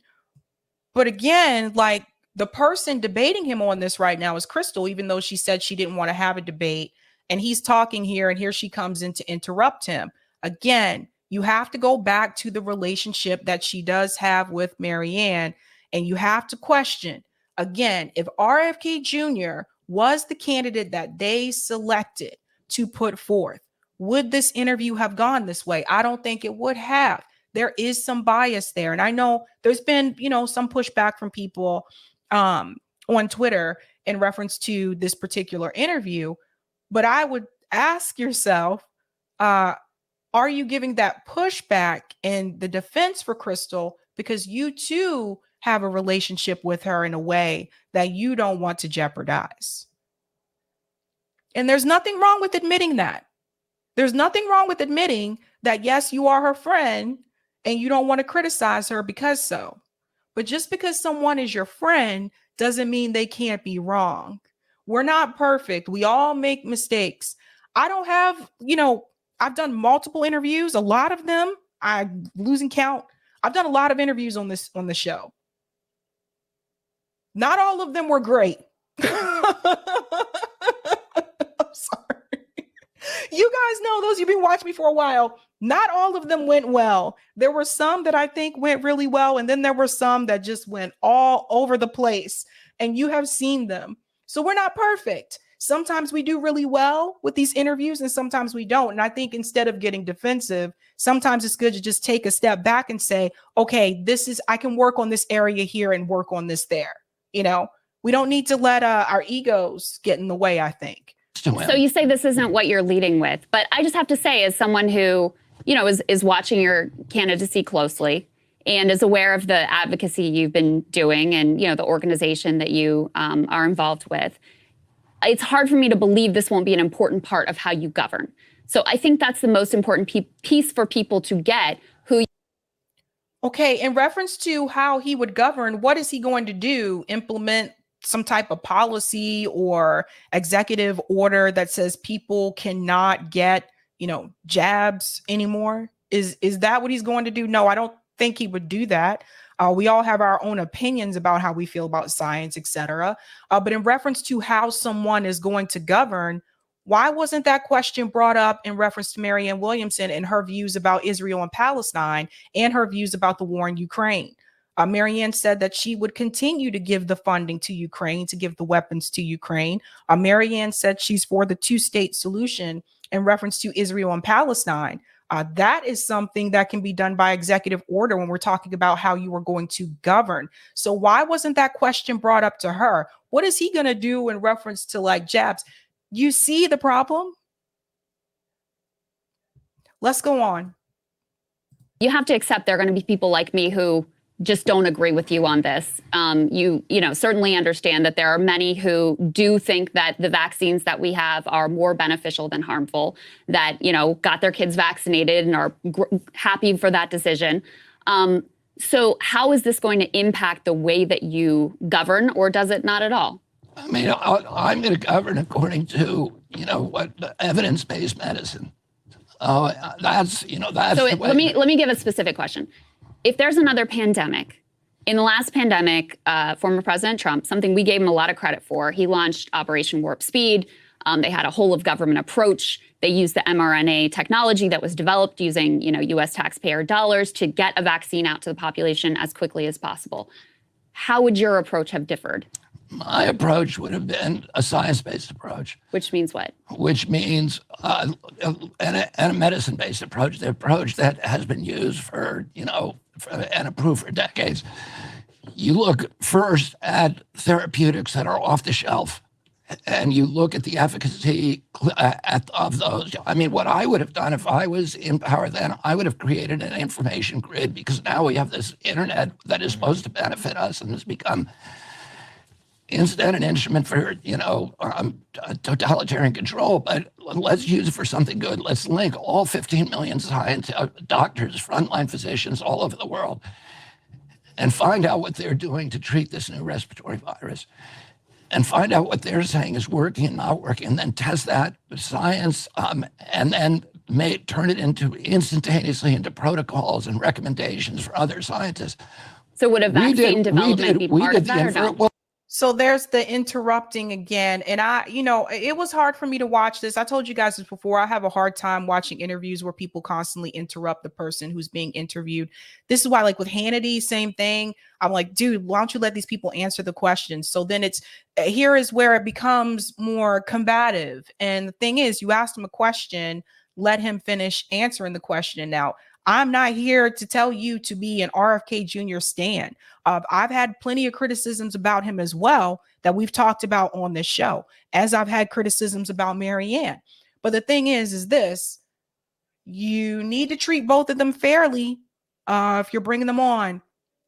But again, like, the person debating him on this right now is Krystal, even though she said she didn't want to have a debate. And he's talking here, and here she comes in to interrupt him. Again, you have to go back to the relationship that she does have with Marianne, and you have to question, again, if RFK Jr. was the candidate that they selected to put forth, would this interview have gone this way? I don't think it would have. There is some bias there. And I know there's been, some pushback from people on Twitter in reference to this particular interview. But I would ask yourself, are you giving that pushback in the defense for Krystal because you too have a relationship with her in a way that you don't want to jeopardize? And there's nothing wrong with admitting that. There's nothing wrong with admitting that, yes, you are her friend and you don't want to criticize her because so. But just because someone is your friend doesn't mean they can't be wrong. We're not perfect. We all make mistakes. I don't have, I've done multiple interviews, a lot of them, I'm losing count. I've done a lot of interviews on the show. Not all of them were great. I'm sorry. You guys know, those of you who've been watching me for a while, not all of them went well. There were some that I think went really well, and then there were some that just went all over the place, and you have seen them. So we're not perfect. Sometimes we do really well with these interviews, and sometimes we don't. And I think instead of getting defensive, sometimes it's good to just take a step back and say, okay, I can work on this area here and work on this there. We don't need to let our egos get in the way, I think. So you say this isn't what you're leading with, but I just have to say, as someone who, is watching your candidacy closely and is aware of the advocacy you've been doing and, the organization that you are involved with, it's hard for me to believe this won't be an important part of how you govern. So I think that's the most important piece for people to get who. Okay, in reference to how he would govern, what is he going to do? Implement some type of policy or executive order that says people cannot get, jabs anymore? Is that what he's going to do? No, I don't think he would do that. We all have our own opinions about how we feel about science, etc. But in reference to how someone is going to govern, why wasn't that question brought up in reference to Marianne Williamson and her views about Israel and Palestine and her views about the war in Ukraine? Marianne said that she would continue to give the funding to Ukraine, to give the weapons to Ukraine. Marianne said she's for the two-state solution in reference to Israel and Palestine. That is something that can be done by executive order when we're talking about how you are going to govern. So why wasn't that question brought up to her? What is he going to do in reference to jabs? You see the problem? Let's go on. You have to accept there are going to be people like me who just don't agree with you on this. You certainly understand that there are many who do think that the vaccines that we have are more beneficial than harmful, that, got their kids vaccinated and are happy for that decision. So how is this going to impact the way that you govern, or does it not at all? I mean, I'm going to govern according to, what evidence-based medicine. That's So the way. let me give a specific question. If there's another pandemic, in the last pandemic, former President Trump, something we gave him a lot of credit for, he launched Operation Warp Speed. They had a whole of government approach. They used the mRNA technology that was developed using, U.S. taxpayer dollars to get a vaccine out to the population as quickly as possible. How would your approach have differed? My approach would have been a science-based approach. Which means what? Which means and a medicine-based approach, the approach that has been used for, and approved for decades. You look first at therapeutics that are off the shelf, and you look at the efficacy of those. I mean, what I would have done if I was in power then, I would have created an information grid, because now we have this internet that is supposed to benefit us and has become instead an instrument for, totalitarian control, but let's use it for something good. Let's link all 15 million scientists, doctors, frontline physicians all over the world, and find out what they're doing to treat this new respiratory virus. and find out what they're saying is working and not working, and then test that with science, and then turn it instantaneously into protocols and recommendations for other scientists. So would a vaccine development be part of that or no? Well, So there's the interrupting again. And it was hard for me to watch this. I told you guys this before. I have a hard time watching interviews where people constantly interrupt the person who's being interviewed. This is why, like with Hannity, same thing. I'm like, dude, why don't you let these people answer the questions? So then here is where it becomes more combative. And the thing is, you asked him a question, let him finish answering the question. Now, I'm not here to tell you to be an RFK Jr. stan. I've had plenty of criticisms about him as well that we've talked about on this show, as I've had criticisms about Marianne. But the thing is this, you need to treat both of them fairly if you're bringing them on.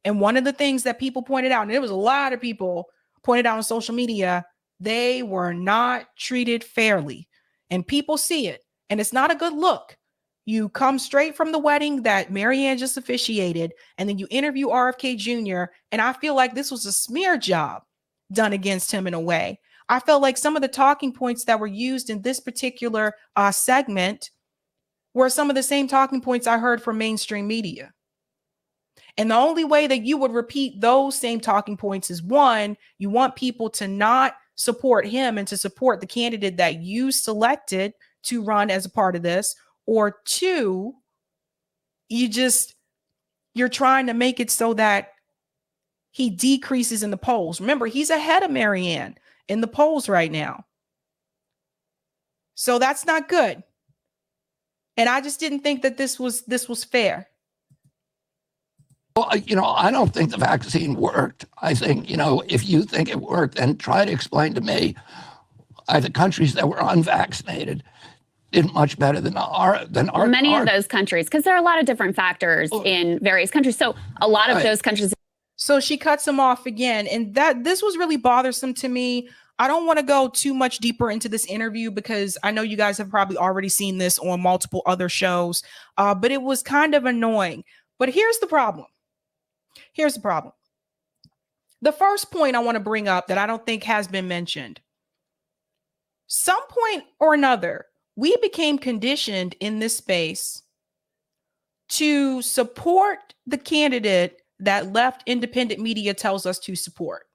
And one of the things that people pointed out, and there was a lot of people pointed out on social media, they were not treated fairly. And people see it. And it's not a good look. You come straight from the wedding that Marianne just officiated, and then you interview RFK Jr. And I feel like this was a smear job done against him in a way. I felt like some of the talking points that were used in this particular segment were some of the same talking points I heard from mainstream media. And the only way that you would repeat those same talking points is, one, you want people to not support him and to support the candidate that you selected to run as a part of this. Or two, you're trying to make it so that he decreases in the polls. Remember, he's ahead of Marianne in the polls right now. So that's not good. And I just didn't think that this was fair. Well, I don't think the vaccine worked. I think, if you think it worked, then try to explain to me the countries that were unvaccinated did much better than our. Many of those countries, because there are a lot of different factors in various countries. So a lot of those countries. So she cuts him off again. And this was really bothersome to me. I don't want to go too much deeper into this interview because I know you guys have probably already seen this on multiple other shows, but it was kind of annoying. But here's the problem. The first point I want to bring up that I don't think has been mentioned. Some point or another, we became conditioned in this space to support the candidate that left independent media tells us to support.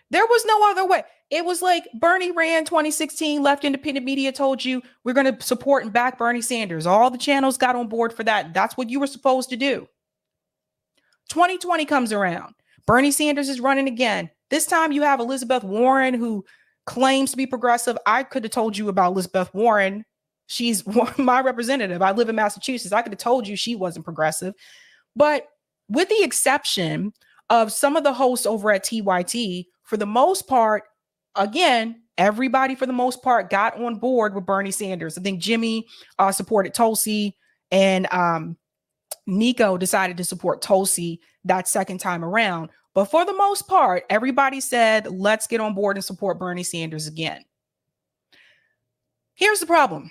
There was no other way. It was like Bernie ran 2016, left independent media told you we're going to support and back Bernie Sanders. All the channels got on board for that. That's what you were supposed to do. 2020 comes around. Bernie Sanders is running again. This time you have Elizabeth Warren, who claims to be progressive. I could have told you about Elizabeth Warren. She's my representative. I live in Massachusetts. I could have told you she wasn't progressive. But with the exception of some of the hosts over at TYT, for the most part, again, everybody for the most part got on board with Bernie Sanders. I think Jimmy supported Tulsi, and Nico decided to support Tulsi that second time around. But for the most part, everybody said, let's get on board and support Bernie Sanders again. Here's the problem.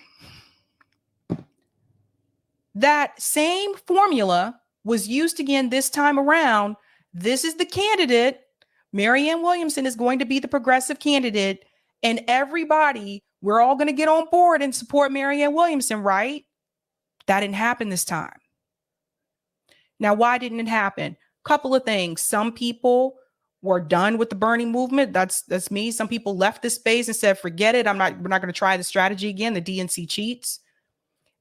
That same formula was used again this time around. This is the candidate. Marianne Williamson is going to be the progressive candidate. And everybody, we're all going to get on board and support Marianne Williamson, right? That didn't happen this time. Now, why didn't it happen? Couple of things. Some people were done with the Bernie movement. That's me. Some people left this space and said, forget it. We're not going to try the strategy again. The DNC cheats.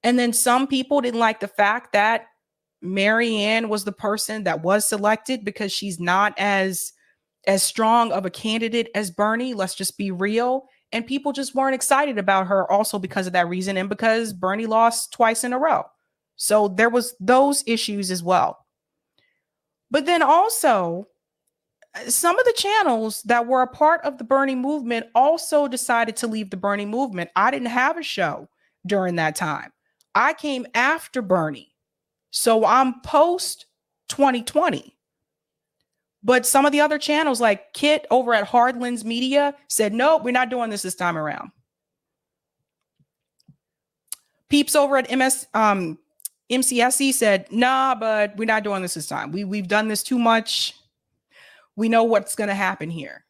And then some people didn't like the fact that Marianne was the person that was selected because she's not as strong of a candidate as Bernie. Let's just be real. And people just weren't excited about her also because of that reason and because Bernie lost twice in a row. So there was those issues as well. But then also, some of the channels that were a part of the Bernie movement also decided to leave the Bernie movement. I didn't have a show during that time. I came after Bernie. So I'm post 2020. But some of the other channels like Kit over at Hardlands Media said, nope, we're not doing this time around. Peeps over at MCSC said, nah, but we're not doing this time. We've done this too much. We know what's going to happen here.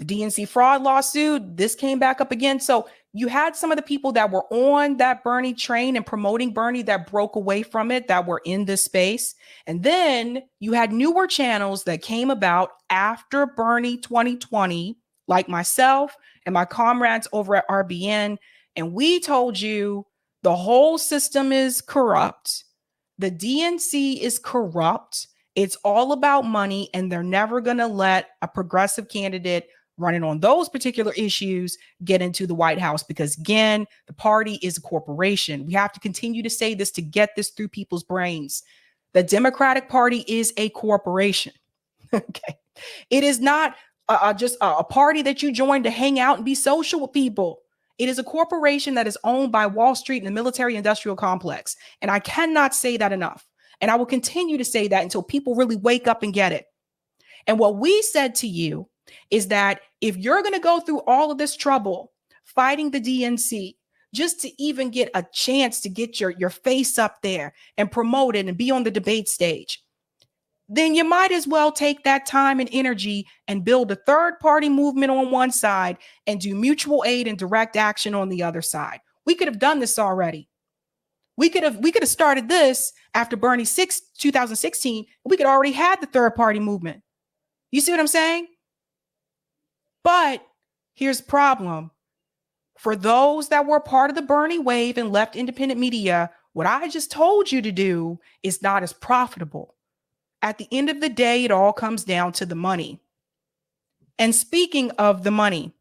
The DNC fraud lawsuit, this came back up again. So you had some of the people that were on that Bernie train and promoting Bernie that broke away from it, that were in this space. And then you had newer channels that came about after Bernie 2020, like myself and my comrades over at RBN. And we told you the whole system is corrupt. The DNC is corrupt. It's all about money, and they're never going to let a progressive candidate running on those particular issues get into the White House, because again, the party is a corporation. We have to continue to say this to get this through people's brains. The Democratic Party is a corporation. Okay. It is not just a party that you join to hang out and be social with people. It is a corporation that is owned by Wall Street and the military industrial complex. And I cannot say that enough. And I will continue to say that until people really wake up and get it. And what we said to you is that if you're going to go through all of this trouble fighting the DNC, just to even get a chance to get your face up there and promote it and be on the debate stage, then you might as well take that time and energy and build a third party movement on one side and do mutual aid and direct action on the other side. We could have done this already. We could have started this after Bernie 2016. We could already had the third party movement. You see what I'm saying? But here's the problem. For those that were part of the Bernie wave and left independent media, what I just told you to do is not as profitable. At the end of the day, it all comes down to the money. And speaking of the money,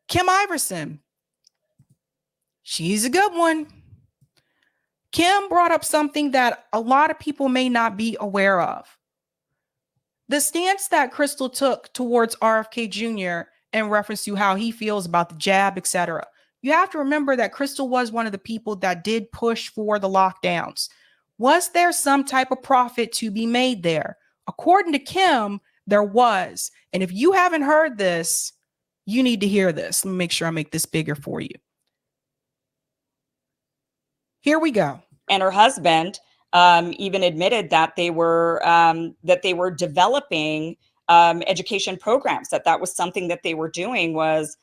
Kim Iversen, she's a good one. Kim brought up something that a lot of people may not be aware of. The stance that Krystal took towards RFK Jr. in reference to how he feels about the jab, etc. You have to remember that Krystal was one of the people that did push for the lockdowns. Was there some type of profit to be made there? According to Kim, there was. And if you haven't heard this, you need to hear this. Let me make sure I make this bigger for you. Here we go. And her husband even admitted that they were developing education programs. That was something that they were doing, was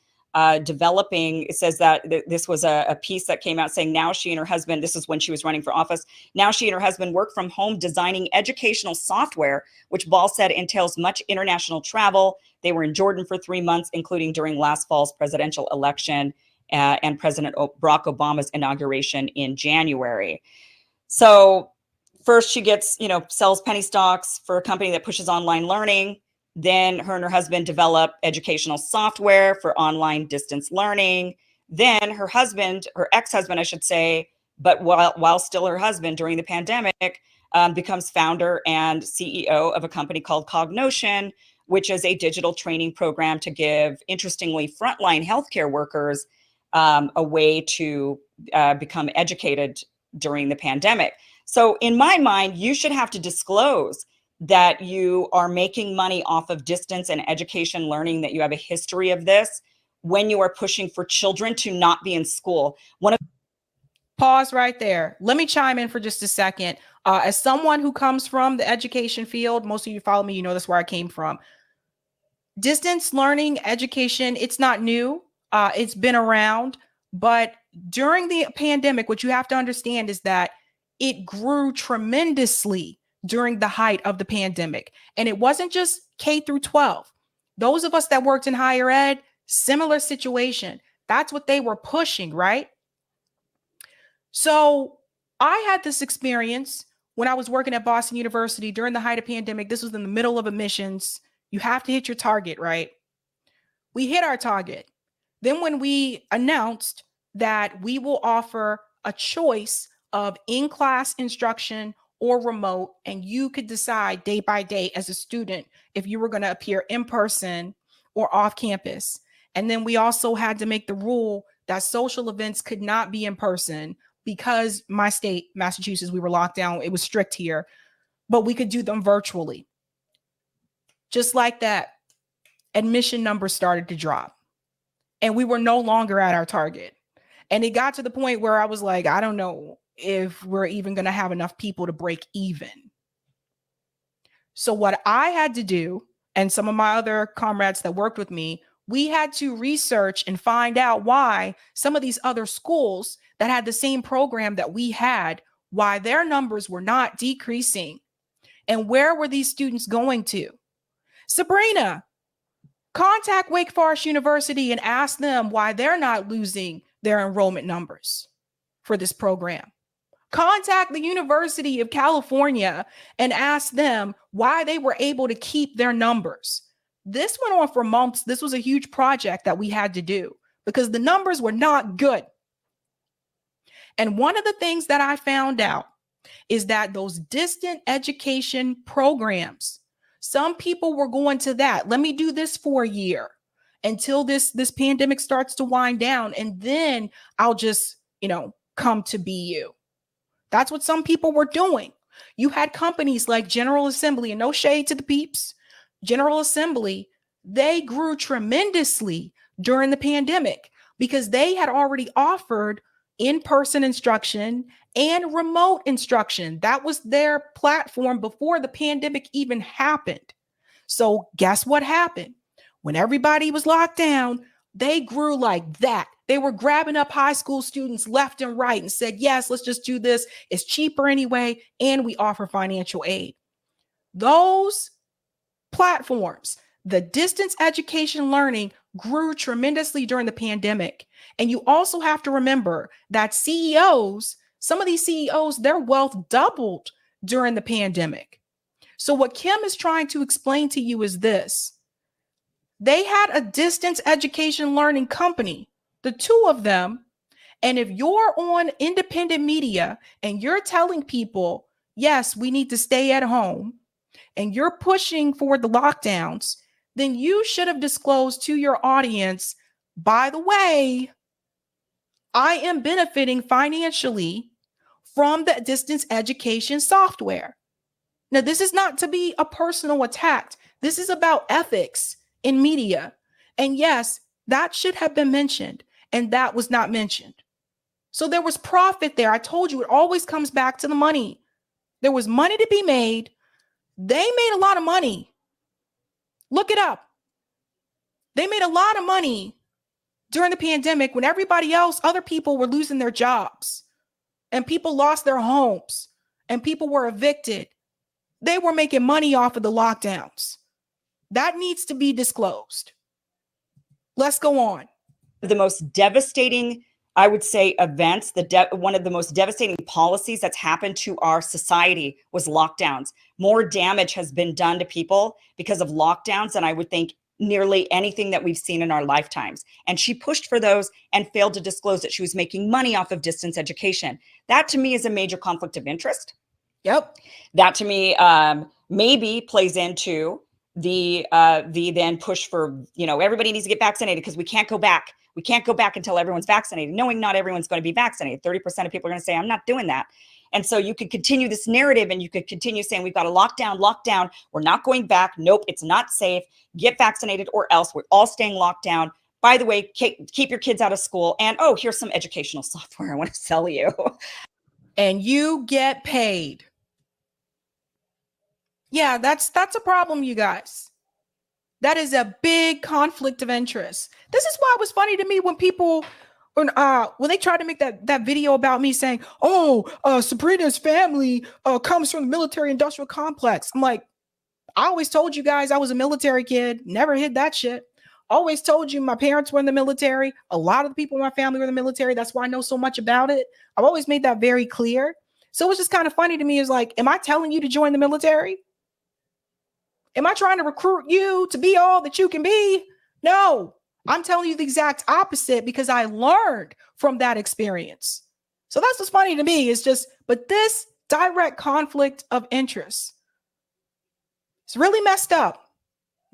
developing. It says that this was a piece that came out saying now she and her husband, this is when she was running for office, now she and her husband work from home designing educational software, which Ball said entails much international travel. They were in Jordan for 3 months, including during last fall's presidential election and President Barack Obama's inauguration in January. So first she gets, sells penny stocks for a company that pushes online learning. Then her and her husband develop educational software for online distance learning. Then her husband, her ex-husband, I should say, but while still her husband during the pandemic, becomes founder and CEO of a company called Cognotion, which is a digital training program to give, interestingly, frontline healthcare workers a way to become educated during the pandemic. So in my mind, you should have to disclose that you are making money off of distance and education learning, that you have a history of this when you are pushing for children to not be in school. Pause right there. Let me chime in for just a second. As someone who comes from the education field, most of you follow me, you know that's where I came from. Distance learning, education, it's not new. It's been around. But during the pandemic, what you have to understand is that it grew tremendously during the height of the pandemic. And it wasn't just K through 12. Those of us that worked in higher ed, similar situation. That's what they were pushing, right? So I had this experience when I was working at Boston University during the height of pandemic. This was in the middle of admissions. You have to hit your target, right? We hit our target. Then when we announced that we will offer a choice of in-class instruction or remote, and you could decide day by day as a student if you were going to appear in person or off campus. And then we also had to make the rule that social events could not be in person because my state, Massachusetts, we were locked down. It was strict here, but we could do them virtually. Just like that, admission numbers started to drop and we were no longer at our target. And it got to the point where I was like, I don't know if we're even going to have enough people to break even. So what I had to do, and some of my other comrades that worked with me, we had to research and find out why some of these other schools that had the same program that we had, why their numbers were not decreasing. And where were these students going to? Sabrina, contact Wake Forest University and ask them why they're not losing their enrollment numbers for this program. Contact the University of California and ask them why they were able to keep their numbers. This went on for months. This was a huge project that we had to do because the numbers were not good. And one of the things that I found out is that those distant education programs, some people were going to that. Let me do this for a year until this pandemic starts to wind down, and then I'll just, come to BU. That's what some people were doing. You had companies like General Assembly, and no shade to the peeps, General Assembly, they grew tremendously during the pandemic because they had already offered in-person instruction and remote instruction. That was their platform before the pandemic even happened. So guess what happened? When everybody was locked down, they grew like that. They were grabbing up high school students left and right and said, yes, let's just do this. It's cheaper anyway, and we offer financial aid. Those platforms, the distance education learning, grew tremendously during the pandemic. And you also have to remember that CEOs, some of these CEOs, their wealth doubled during the pandemic. So what Kim is trying to explain to you is this. They had a distance education learning company, the two of them. And if you're on independent media and you're telling people, yes, we need to stay at home, and you're pushing for the lockdowns, then you should have disclosed to your audience, by the way, I am benefiting financially from the distance education software. Now, this is not to be a personal attack. This is about ethics in media. And yes, that should have been mentioned, and that was not mentioned. So there was profit there. I told you, it always comes back to the money. There was money to be made. They made a lot of money. Look it up. They made a lot of money during the pandemic when everybody else, other people were losing their jobs and people lost their homes and people were evicted. They were making money off of the lockdowns. That needs to be disclosed. Let's go on. The most devastating, I would say, events, one of the most devastating policies that's happened to our society was lockdowns. More damage has been done to people because of lockdowns than I would think nearly anything that we've seen in our lifetimes. And she pushed for those and failed to disclose that she was making money off of distance education. That to me is a major conflict of interest. Yep. That to me maybe plays into the then push for, everybody needs to get vaccinated because we can't go back. We can't go back until everyone's vaccinated, knowing not everyone's going to be vaccinated. 30% of people are going to say, I'm not doing that. And so you could continue this narrative and you could continue saying, we've got a lockdown. We're not going back. Nope, it's not safe. Get vaccinated or else. We're all staying locked down. By the way, keep your kids out of school. And here's some educational software I want to sell you. And you get paid. Yeah, that's a problem, you guys. That is a big conflict of interest. This is why it was funny to me when people, when they tried to make that video about me saying, Sabrina's family comes from the military industrial complex. I'm like, I always told you guys I was a military kid, never hid that shit. Always told you my parents were in the military. A lot of the people in my family were in the military. That's why I know so much about it. I've always made that very clear. So it was just kind of funny to me. Is like, am I telling you to join the military? Am I trying to recruit you to be all that you can be? No, I'm telling you the exact opposite because I learned from that experience. So that's what's funny to me is just, but this direct conflict of interest, it's really messed up.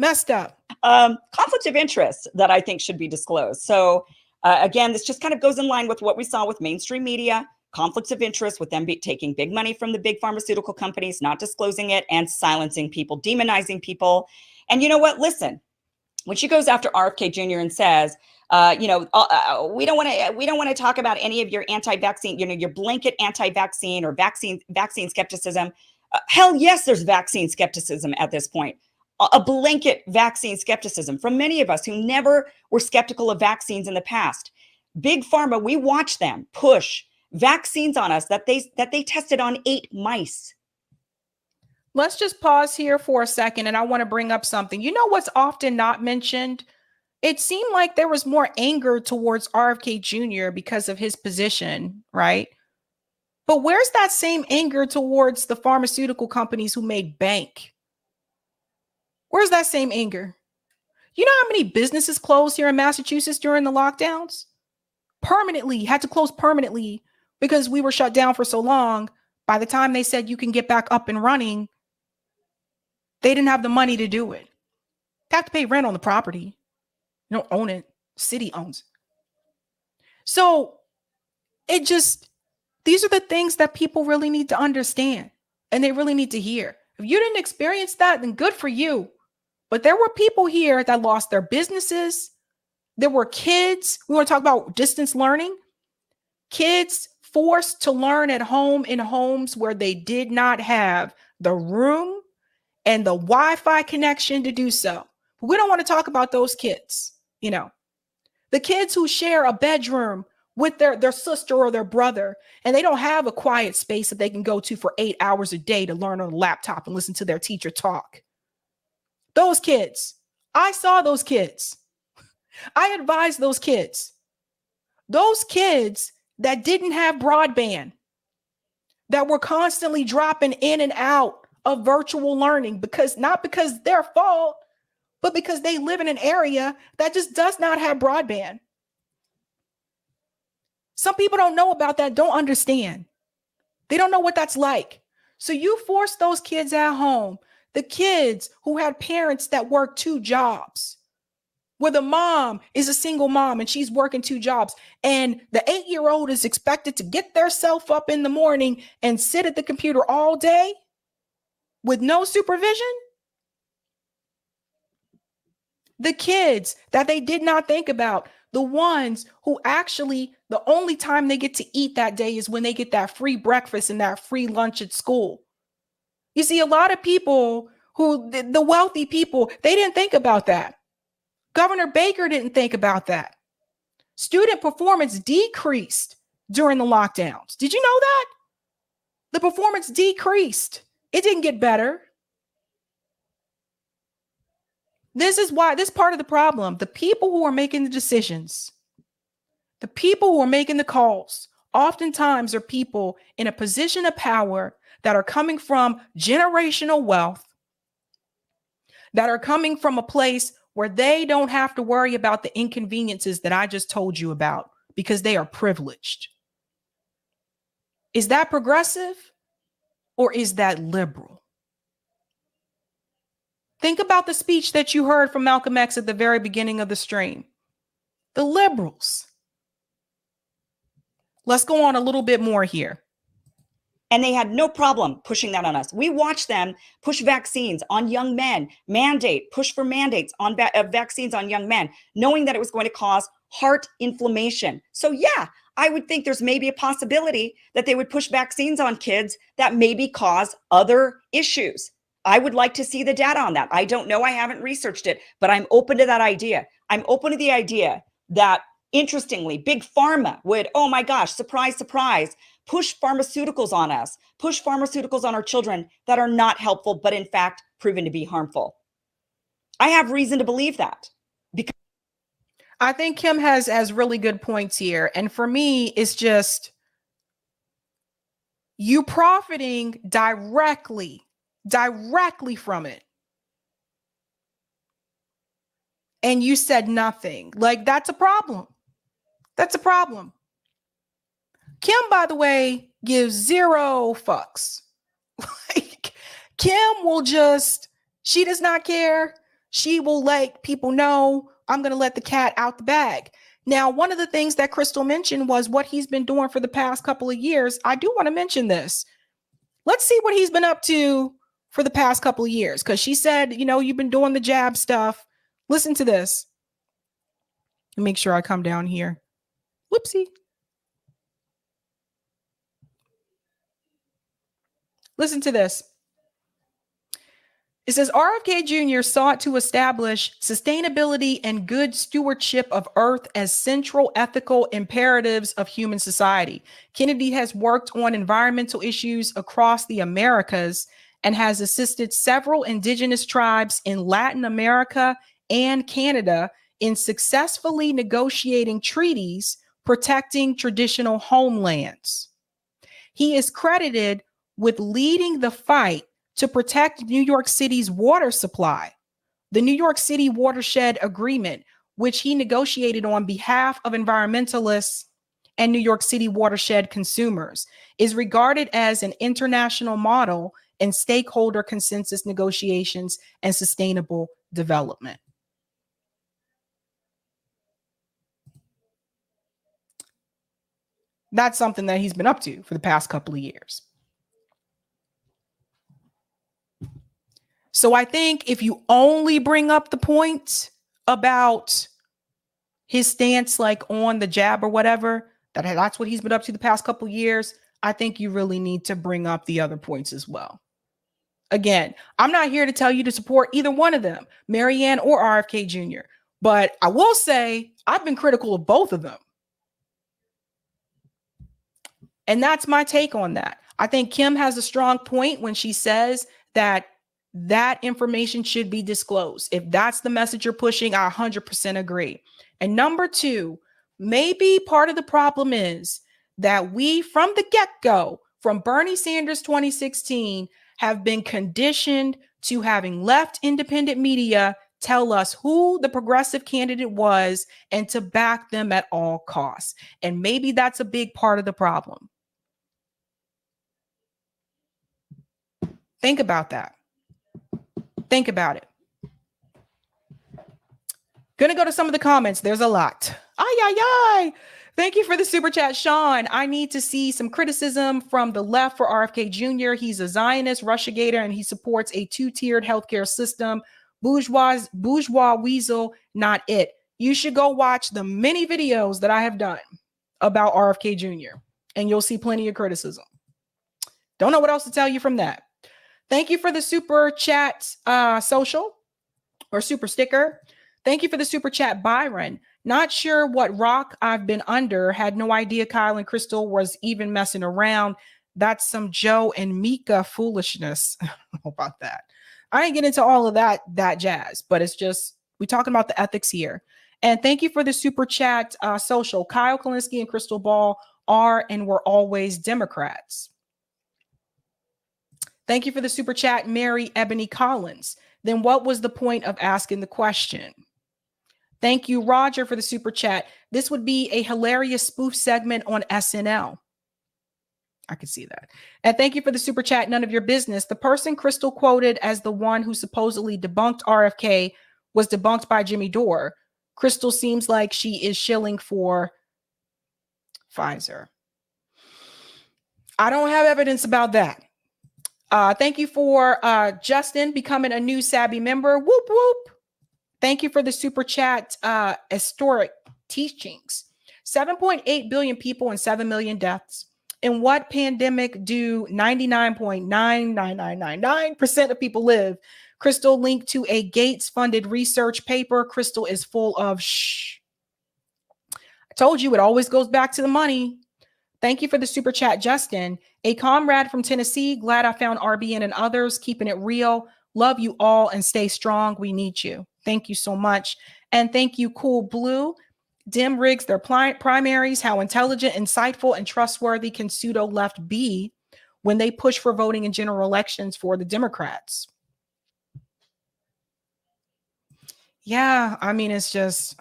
Conflict of interest that I think should be disclosed. So again, this just kind of goes in line with what we saw with mainstream media. Conflicts of interest with them taking big money from the big pharmaceutical companies, not disclosing it, and silencing people, demonizing people. And you know what? Listen, when she goes after RFK Jr. and says, we don't want to talk about any of your anti-vaccine, your blanket anti-vaccine or vaccine skepticism. Hell yes, there's vaccine skepticism at this point. a blanket vaccine skepticism from many of us who never were skeptical of vaccines in the past. Big Pharma, we watch them push vaccines on us that they tested on 8 mice. Let's just pause here for a second, and I want to bring up something. You know what's often not mentioned? It seemed like there was more anger towards RFK Jr. because of his position, right? But where's that same anger towards the pharmaceutical companies who made bank? Where's that same anger? You know how many businesses closed here in Massachusetts during the lockdowns? Permanently, had to close permanently because we were shut down for so long. By the time they said you can get back up and running, they didn't have the money to do it. They have to pay rent on the property. You don't own it. City owns it. So these are the things that people really need to understand and they really need to hear. If you didn't experience that, then good for you. But there were people here that lost their businesses. There were kids. We want to talk about distance learning. Kids forced to learn at home in homes where they did not have the room and the Wi-Fi connection to do so. But we don't want to talk about those kids. You know, the kids who share a bedroom with their sister or their brother, and they don't have a quiet space that they can go to for 8 hours a day to learn on a laptop and listen to their teacher talk. Those kids, I saw those kids. I advised those kids. Those kids that didn't have broadband, that were constantly dropping in and out of virtual learning not because their fault, but because they live in an area that just does not have broadband. Some people don't know about that, don't understand. They don't know what that's like. So you force those kids at home, the kids who had parents that work 2 jobs, where the mom is a single mom and she's working 2 jobs, and the 8-year-old is expected to get theirself up in the morning and sit at the computer all day with no supervision. The kids that they did not think about, the ones who actually the only time they get to eat that day is when they get that free breakfast and that free lunch at school. You see, a lot of people the wealthy people, they didn't think about that. Governor Baker didn't think about that. Student performance decreased during the lockdowns. Did you know that? The performance decreased. It didn't get better. This is why, this part of the problem, the people who are making the decisions, the people who are making the calls, oftentimes are people in a position of power that are coming from generational wealth, that are coming from a place where they don't have to worry about the inconveniences that I just told you about because they are privileged. Is that progressive or is that liberal? Think about the speech that you heard from Malcolm X at the very beginning of the stream. The liberals. Let's go on a little bit more here. And they had no problem pushing that on us. We watched them push vaccines on young men, push for mandates on vaccines on young men, knowing that it was going to cause heart inflammation. So yeah, I would think there's maybe a possibility that they would push vaccines on kids that maybe cause other issues. I would like to see the data on that. I don't know. I haven't researched it, but I'm open to that idea. I'm open to the idea that, interestingly, Big Pharma would, oh my gosh, surprise, surprise, push pharmaceuticals on us, push pharmaceuticals on our children that are not helpful, but in fact, proven to be harmful. I have reason to believe that. Because I think Kim has really good points here. And for me, it's just you profiting directly from it. And you said nothing. Like, that's a problem. That's a problem. Kim, by the way, gives 0 fucks. Like, Kim will she does not care. She will let people know, I'm going to let the cat out the bag. Now, one of the things that Krystal mentioned was what he's been doing for the past couple of years. I do want to mention this. Let's see what he's been up to for the past couple of years. Because she said, you've been doing the jab stuff. Listen to this. Make sure I come down here. Whoopsie. Listen to this. It says RFK Jr. sought to establish sustainability and good stewardship of Earth as central ethical imperatives of human society. Kennedy has worked on environmental issues across the Americas and has assisted several indigenous tribes in Latin America and Canada in successfully negotiating treaties protecting traditional homelands. He is credited with leading the fight to protect New York City's water supply. The New York City Watershed Agreement, which he negotiated on behalf of environmentalists and New York City watershed consumers, is regarded as an international model in stakeholder consensus negotiations and sustainable development. That's something that he's been up to for the past couple of years. So I think if you only bring up the point about his stance, like on the jab or whatever, that's what he's been up to the past couple of years, I think you really need to bring up the other points as well. Again, I'm not here to tell you to support either one of them, Marianne or RFK Jr., but I will say I've been critical of both of them. And that's my take on that. I think Kim has a strong point when she says that information should be disclosed. If that's the message you're pushing, I 100% agree. And number two, maybe part of the problem is that we, from the get-go, from Bernie Sanders 2016, have been conditioned to having left independent media tell us who the progressive candidate was and to back them at all costs. And maybe that's a big part of the problem. Think about that. Think about it. Gonna go to some of the comments. There's a lot. Ay. Thank you for the super chat, Sean. I need to see some criticism from the left for RFK Jr. He's a Zionist, Russiagator, and he supports a two-tiered healthcare system. Bourgeois weasel, not it. You should go watch the many videos that I have done about RFK Jr. and you'll see plenty of criticism. Don't know what else to tell you from that. Thank you for the super chat social or super sticker. Thank you for the super chat, Byron. Not sure what rock I've been under. Had no idea Kyle and Krystal was even messing around. That's some Joe and Mika foolishness. I don't know about that. I ain't get into all of that jazz, but it's just, we're talking about the ethics here. And thank you for the super chat social. Kyle Kalinske and Krystal Ball are and were always Democrats. Thank you for the super chat, Mary Ebony Collins. Then what was the point of asking the question? Thank you, Roger, for the super chat. This would be a hilarious spoof segment on SNL. I could see that. And thank you for the super chat, none of your business. The person Krystal quoted as the one who supposedly debunked RFK was debunked by Jimmy Dore. Krystal seems like she is shilling for Pfizer. I don't have evidence about that. Thank you for Justin becoming a new Sabby member. Whoop, whoop. Thank you for the super chat, historic teachings. 7.8 billion people and 7 million deaths. In what pandemic do 99.99999% of people live? Krystal linked to a Gates-funded research paper. Krystal is full of shh. I told you it always goes back to the money. Thank you for the super chat, Justin. A comrade from Tennessee. Glad I found RBN and others. Keeping it real. Love you all and stay strong. We need you. Thank you so much. And thank you, Cool Blue. Dim rigs their primaries. How intelligent, insightful, and trustworthy can pseudo left be when they push for voting in general elections for the Democrats? Yeah, I mean, it's just,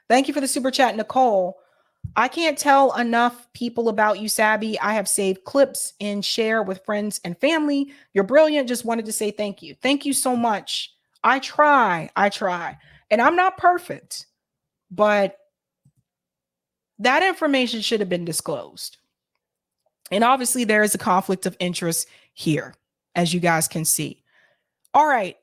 thank you for the super chat, Nicole. I can't tell enough people about you, Sabby. I have saved clips and share with friends and family. You're brilliant. Just wanted to say thank you. Thank you so much. I try. And I'm not perfect, but that information should have been disclosed. And obviously there is a conflict of interest here, as you guys can see. All right.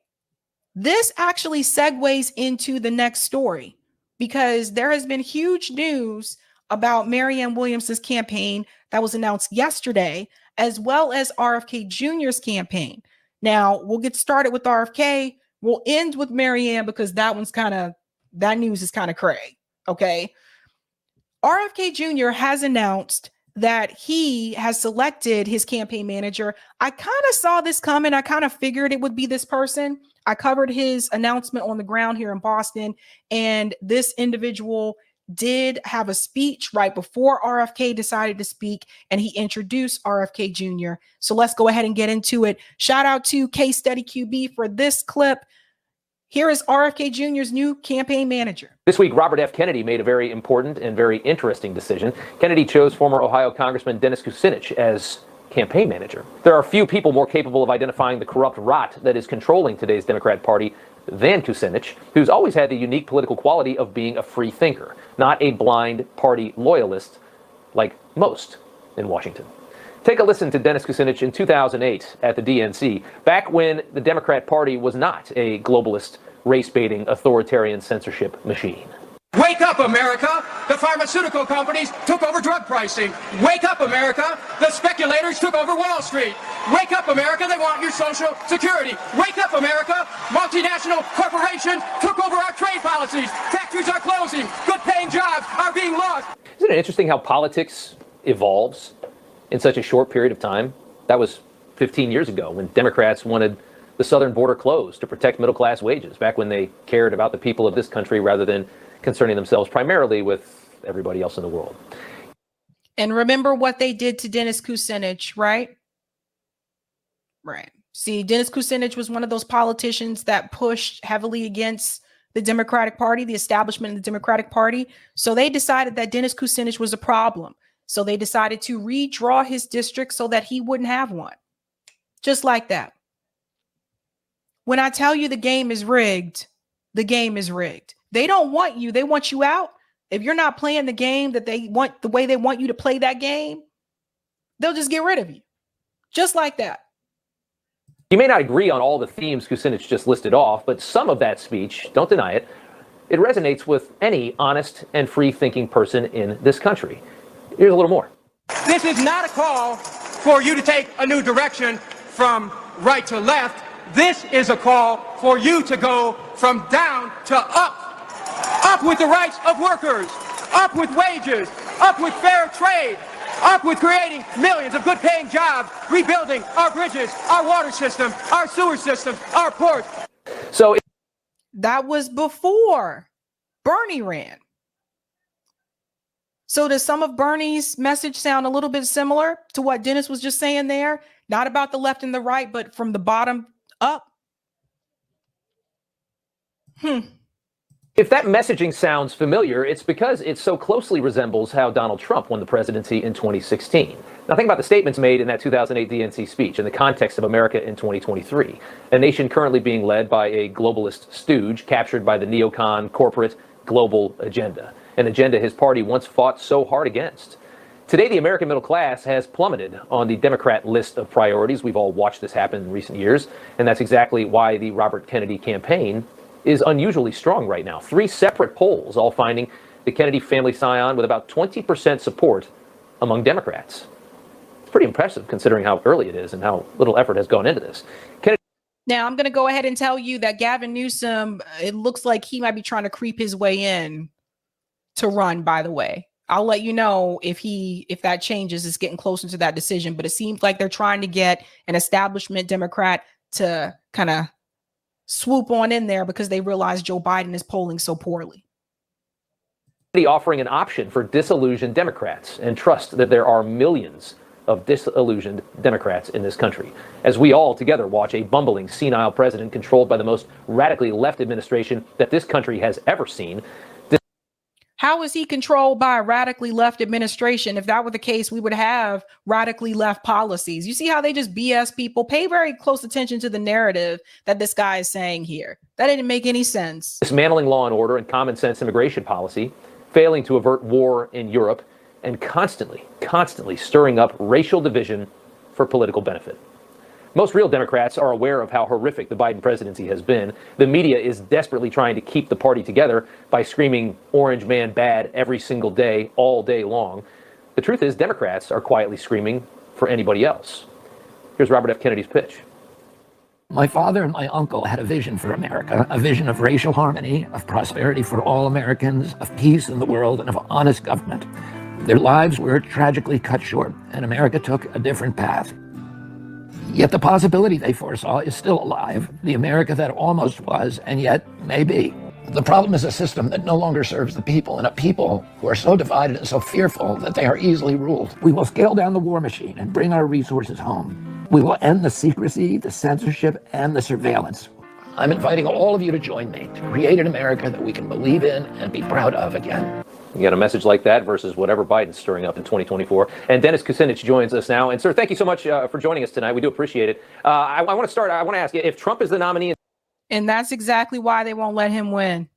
This actually segues into the next story because there has been huge news about Marianne Williamson's campaign that was announced yesterday, as well as RFK Jr.'s campaign. Now, we'll get started with RFK. We'll end with Marianne because that news is kind of cray. Okay. RFK Jr. has announced that he has selected his campaign manager. I kind of saw this coming. I kind of figured it would be this person. I covered his announcement on the ground here in Boston, and this individual did have a speech right before RFK decided to speak, and he introduced RFK Jr. So let's go ahead and get into it. Shout out to Case Study QB for this clip. Here is RFK Jr.'s new campaign manager. This week, Robert F. Kennedy made a very important and very interesting decision. Kennedy chose former Ohio Congressman Dennis Kucinich as campaign manager. There are few people more capable of identifying the corrupt rot that is controlling today's Democrat Party than Kucinich, who's always had the unique political quality of being a free thinker, not a blind party loyalist like most in Washington. Take a listen to Dennis Kucinich in 2008 at the DNC, back when the Democrat Party was not a globalist, race-baiting, authoritarian censorship machine. Wake up, America! The pharmaceutical companies took over drug pricing. Wake up, America! The speculators took over Wall Street. Wake up, America! They want your Social Security. Wake up, America! Multinational corporations took over our trade policies. Factories are closing. Good-paying jobs are being lost. Isn't it interesting how politics evolves in such a short period of time? That was 15 years ago when Democrats wanted the southern border closed to protect middle-class wages, back when they cared about the people of this country rather than concerning themselves primarily with everybody else in the world. And remember what they did to Dennis Kucinich, right? Right. See, Dennis Kucinich was one of those politicians that pushed heavily against the Democratic Party, the establishment of the Democratic Party. So they decided that Dennis Kucinich was a problem. So they decided to redraw his district so that he wouldn't have one. Just like that. When I tell you the game is rigged, the game is rigged. They don't want you. They want you out. If you're not playing the game that they want, the way they want you to play that game, they'll just get rid of you. Just like that. You may not agree on all the themes Kucinich just listed off, but some of that speech, don't deny it, it resonates with any honest and free-thinking person in this country. Here's a little more. This is not a call for you to take a new direction from right to left. This is a call for you to go from down to up. Up with the rights of workers, up with wages, up with fair trade, up with creating millions of good-paying jobs, rebuilding our bridges, our water system, our sewer system, our ports. So that was before Bernie ran. So does some of Bernie's message sound a little bit similar to what Dennis was just saying there? Not about the left and the right, but from the bottom up. If that messaging sounds familiar, it's because it so closely resembles how Donald Trump won the presidency in 2016. Now think about the statements made in that 2008 DNC speech in the context of America in 2023, a nation currently being led by a globalist stooge captured by the neocon corporate global agenda, an agenda his party once fought so hard against. Today, the American middle class has plummeted on the Democrat list of priorities. We've all watched this happen in recent years, and that's exactly why the Robert Kennedy campaign is unusually strong right now. 3 separate polls all finding the Kennedy family scion with about 20% support among Democrats. It's pretty impressive considering how early it is and how little effort has gone into this. Now, I'm going to go ahead and tell you that Gavin Newsom, it looks like he might be trying to creep his way in to run, by the way. I'll let you know if that changes, it's getting closer to that decision. But it seems like they're trying to get an establishment Democrat to kind of swoop on in there because they realize Joe Biden is polling so poorly. Offering an option for disillusioned Democrats, and trust that there are millions of disillusioned Democrats in this country, as we all together watch a bumbling, senile president controlled by the most radically left administration that this country has ever seen. How is he controlled by a radically left administration? If that were the case, we would have radically left policies. You see how they just BS people? Pay very close attention to the narrative that this guy is saying here. That didn't make any sense. Dismantling law and order and common sense immigration policy, failing to avert war in Europe, and constantly stirring up racial division for political benefit. Most real Democrats are aware of how horrific the Biden presidency has been. The media is desperately trying to keep the party together by screaming "Orange man bad" every single day, all day long. The truth is, Democrats are quietly screaming for anybody else. Here's Robert F. Kennedy's pitch. My father and my uncle had a vision for America, a vision of racial harmony, of prosperity for all Americans, of peace in the world, and of honest government. Their lives were tragically cut short, and America took a different path. Yet the possibility they foresaw is still alive, the America that almost was, and yet may be. The problem is a system that no longer serves the people, and a people who are so divided and so fearful that they are easily ruled. We will scale down the war machine and bring our resources home. We will end the secrecy, the censorship, and the surveillance. I'm inviting all of you to join me to create an America that we can believe in and be proud of again. You got a message like that versus whatever Biden's stirring up in 2024. And Dennis Kucinich joins us now. And sir, thank you so much for joining us tonight. We do appreciate it. I want to ask you, if Trump is the nominee. And that's exactly why they won't let him win.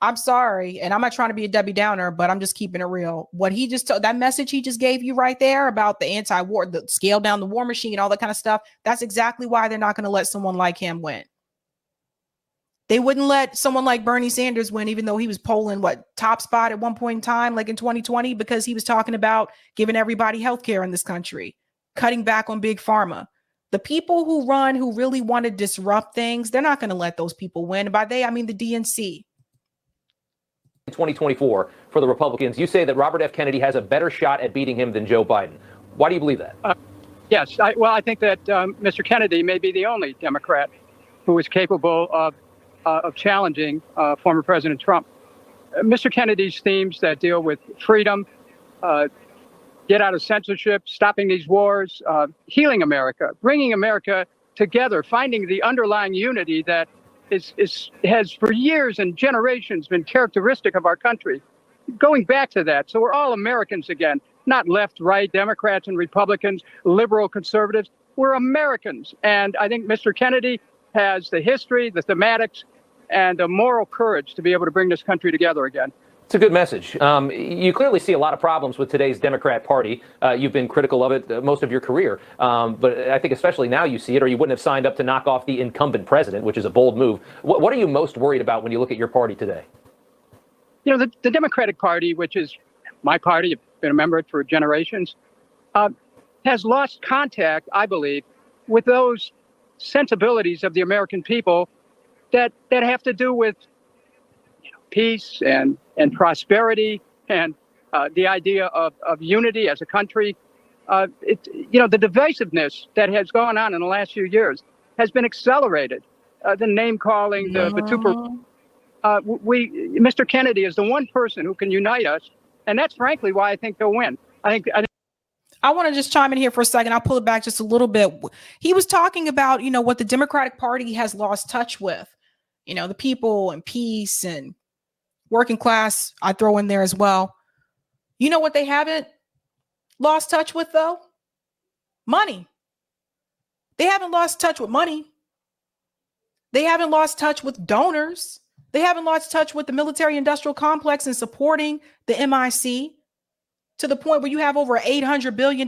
I'm sorry. And I'm not trying to be a Debbie Downer, but I'm just keeping it real. What he just told, that message he just gave you right there about the anti-war, the scale down the war machine, all that kind of stuff. That's exactly why they're not going to let someone like him win. They wouldn't let someone like Bernie Sanders win, even though he was polling top spot at one point in time, like in 2020, because he was talking about giving everybody health care in this country, cutting back on big pharma. The people who really want to disrupt things, they're not going to let those people win. By they, I mean the DNC. 2024 for the Republicans, you say that Robert F. Kennedy has a better shot at beating him than Joe Biden. Why do you believe that? Yes. I think that Mr. Kennedy may be the only Democrat who is capable of challenging former President Trump. Mr. Kennedy's themes that deal with freedom, get out of censorship, stopping these wars, healing America, bringing America together, finding the underlying unity that has for years and generations been characteristic of our country. Going back to that, so we're all Americans again, not left, right, Democrats and Republicans, liberal, conservatives. We're Americans. And I think Mr. Kennedy has the history, the thematics, and the moral courage to be able to bring this country together again. It's a good message. You clearly see a lot of problems with today's Democrat Party. You've been critical of it most of your career. But I think especially now you see it, or you wouldn't have signed up to knock off the incumbent president, which is a bold move. What are you most worried about when you look at your party today? You know, the Democratic Party, which is my party, I've been a member of it for generations, has lost contact, I believe, with those sensibilities of the American people that have to do with peace and prosperity and the idea of unity as a country. The divisiveness that has gone on in the last few years has been accelerated. The name calling, the vituper. Mr. Kennedy is the one person who can unite us, and that's frankly why I think they'll win. I want to just chime in here for a second. I'll pull it back just a little bit. He was talking about, what the Democratic Party has lost touch with, the people and peace and working class. I throw in there as well. You know what they haven't lost touch with, though? Money. They haven't lost touch with money. They haven't lost touch with donors. They haven't lost touch with the military industrial complex and supporting the MIC to the point where you have over $800 billion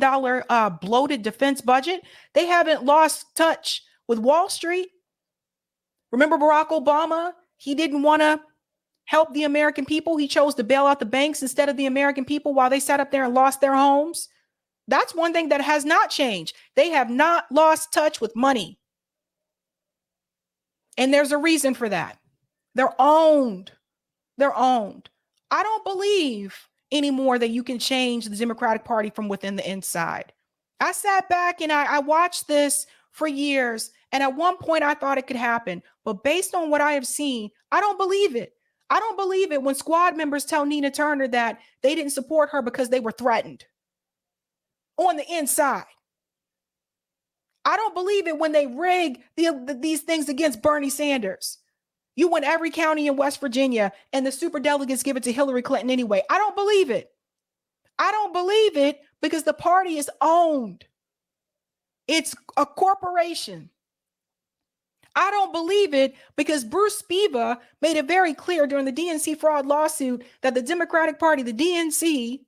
bloated defense budget. They haven't lost touch with Wall Street. Remember Barack Obama? He didn't want to help the American people. He chose to bail out the banks instead of the American people while they sat up there and lost their homes. That's one thing that has not changed. They have not lost touch with money. And there's a reason for that. They're owned. They're owned. I don't believe anymore that you can change the Democratic Party from within the inside. I sat back and I watched this for years. And at one point I thought it could happen. But based on what I have seen, I don't believe it. I don't believe it when squad members tell Nina Turner that they didn't support her because they were threatened on the inside. I don't believe it when they rig these things against Bernie Sanders. You win every county in West Virginia and the superdelegates give it to Hillary Clinton anyway. I don't believe it. I don't believe it because the party is owned. It's a corporation. I don't believe it because Bruce Spiva made it very clear during the DNC fraud lawsuit that the Democratic Party, the DNC,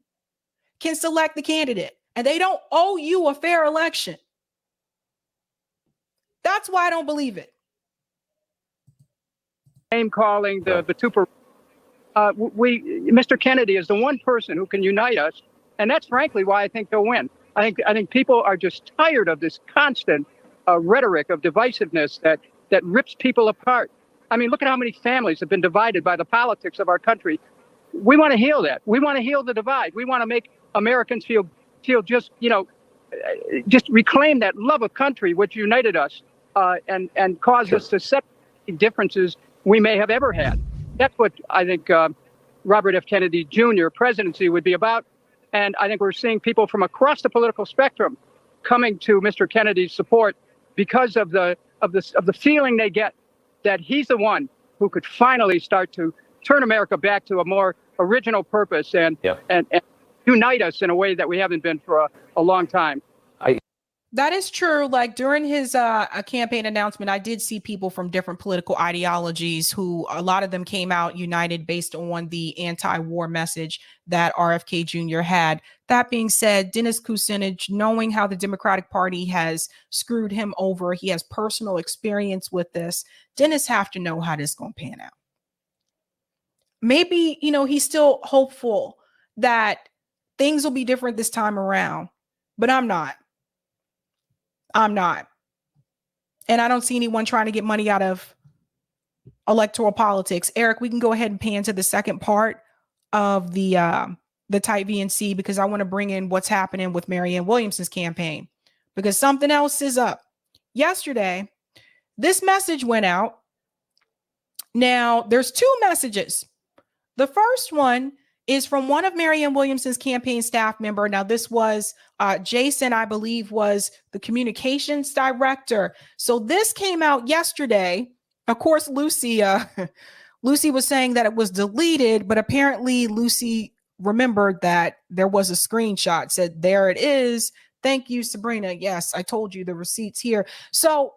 can select the candidate and they don't owe you a fair election. That's why I don't believe it. Name calling, the vituper. Mr. Kennedy is the one person who can unite us, and that's frankly why I think they'll win. I think people are just tired of this constant rhetoric of divisiveness that rips people apart. I mean, look at how many families have been divided by the politics of our country. We want to heal that. We want to heal the divide. We want to make Americans feel just, just reclaim that love of country which united us and caused us to separate differences we may have ever had. That's what I think Robert F. Kennedy Jr. presidency would be about. And I think we're seeing people from across the political spectrum coming to Mr. Kennedy's support because of the feeling they get that he's the one who could finally start to turn America back to a more original purpose and unite us in a way that we haven't been for a long time. That is true. Like during his campaign announcement, I did see people from different political ideologies who a lot of them came out united based on the anti-war message that RFK Jr. had. That being said, Dennis Kucinich, knowing how the Democratic Party has screwed him over, he has personal experience with this. Dennis have to know how this is going to pan out. Maybe, he's still hopeful that things will be different this time around, but I'm not. And I don't see anyone trying to get money out of electoral politics. Eric, we can go ahead and pan to the second part of the Type VNC because I want to bring in what's happening with Marianne Williamson's campaign because something else is up. Yesterday, this message went out. Now, there's two messages. The first one is from one of Marianne Williamson's campaign staff member. Now, this was Jason, I believe, was the communications director. So this came out yesterday. Of course, Lucy was saying that it was deleted, but apparently Lucy remembered that there was a screenshot, said, there it is. Thank you, Sabrina. Yes, I told you the receipts here. So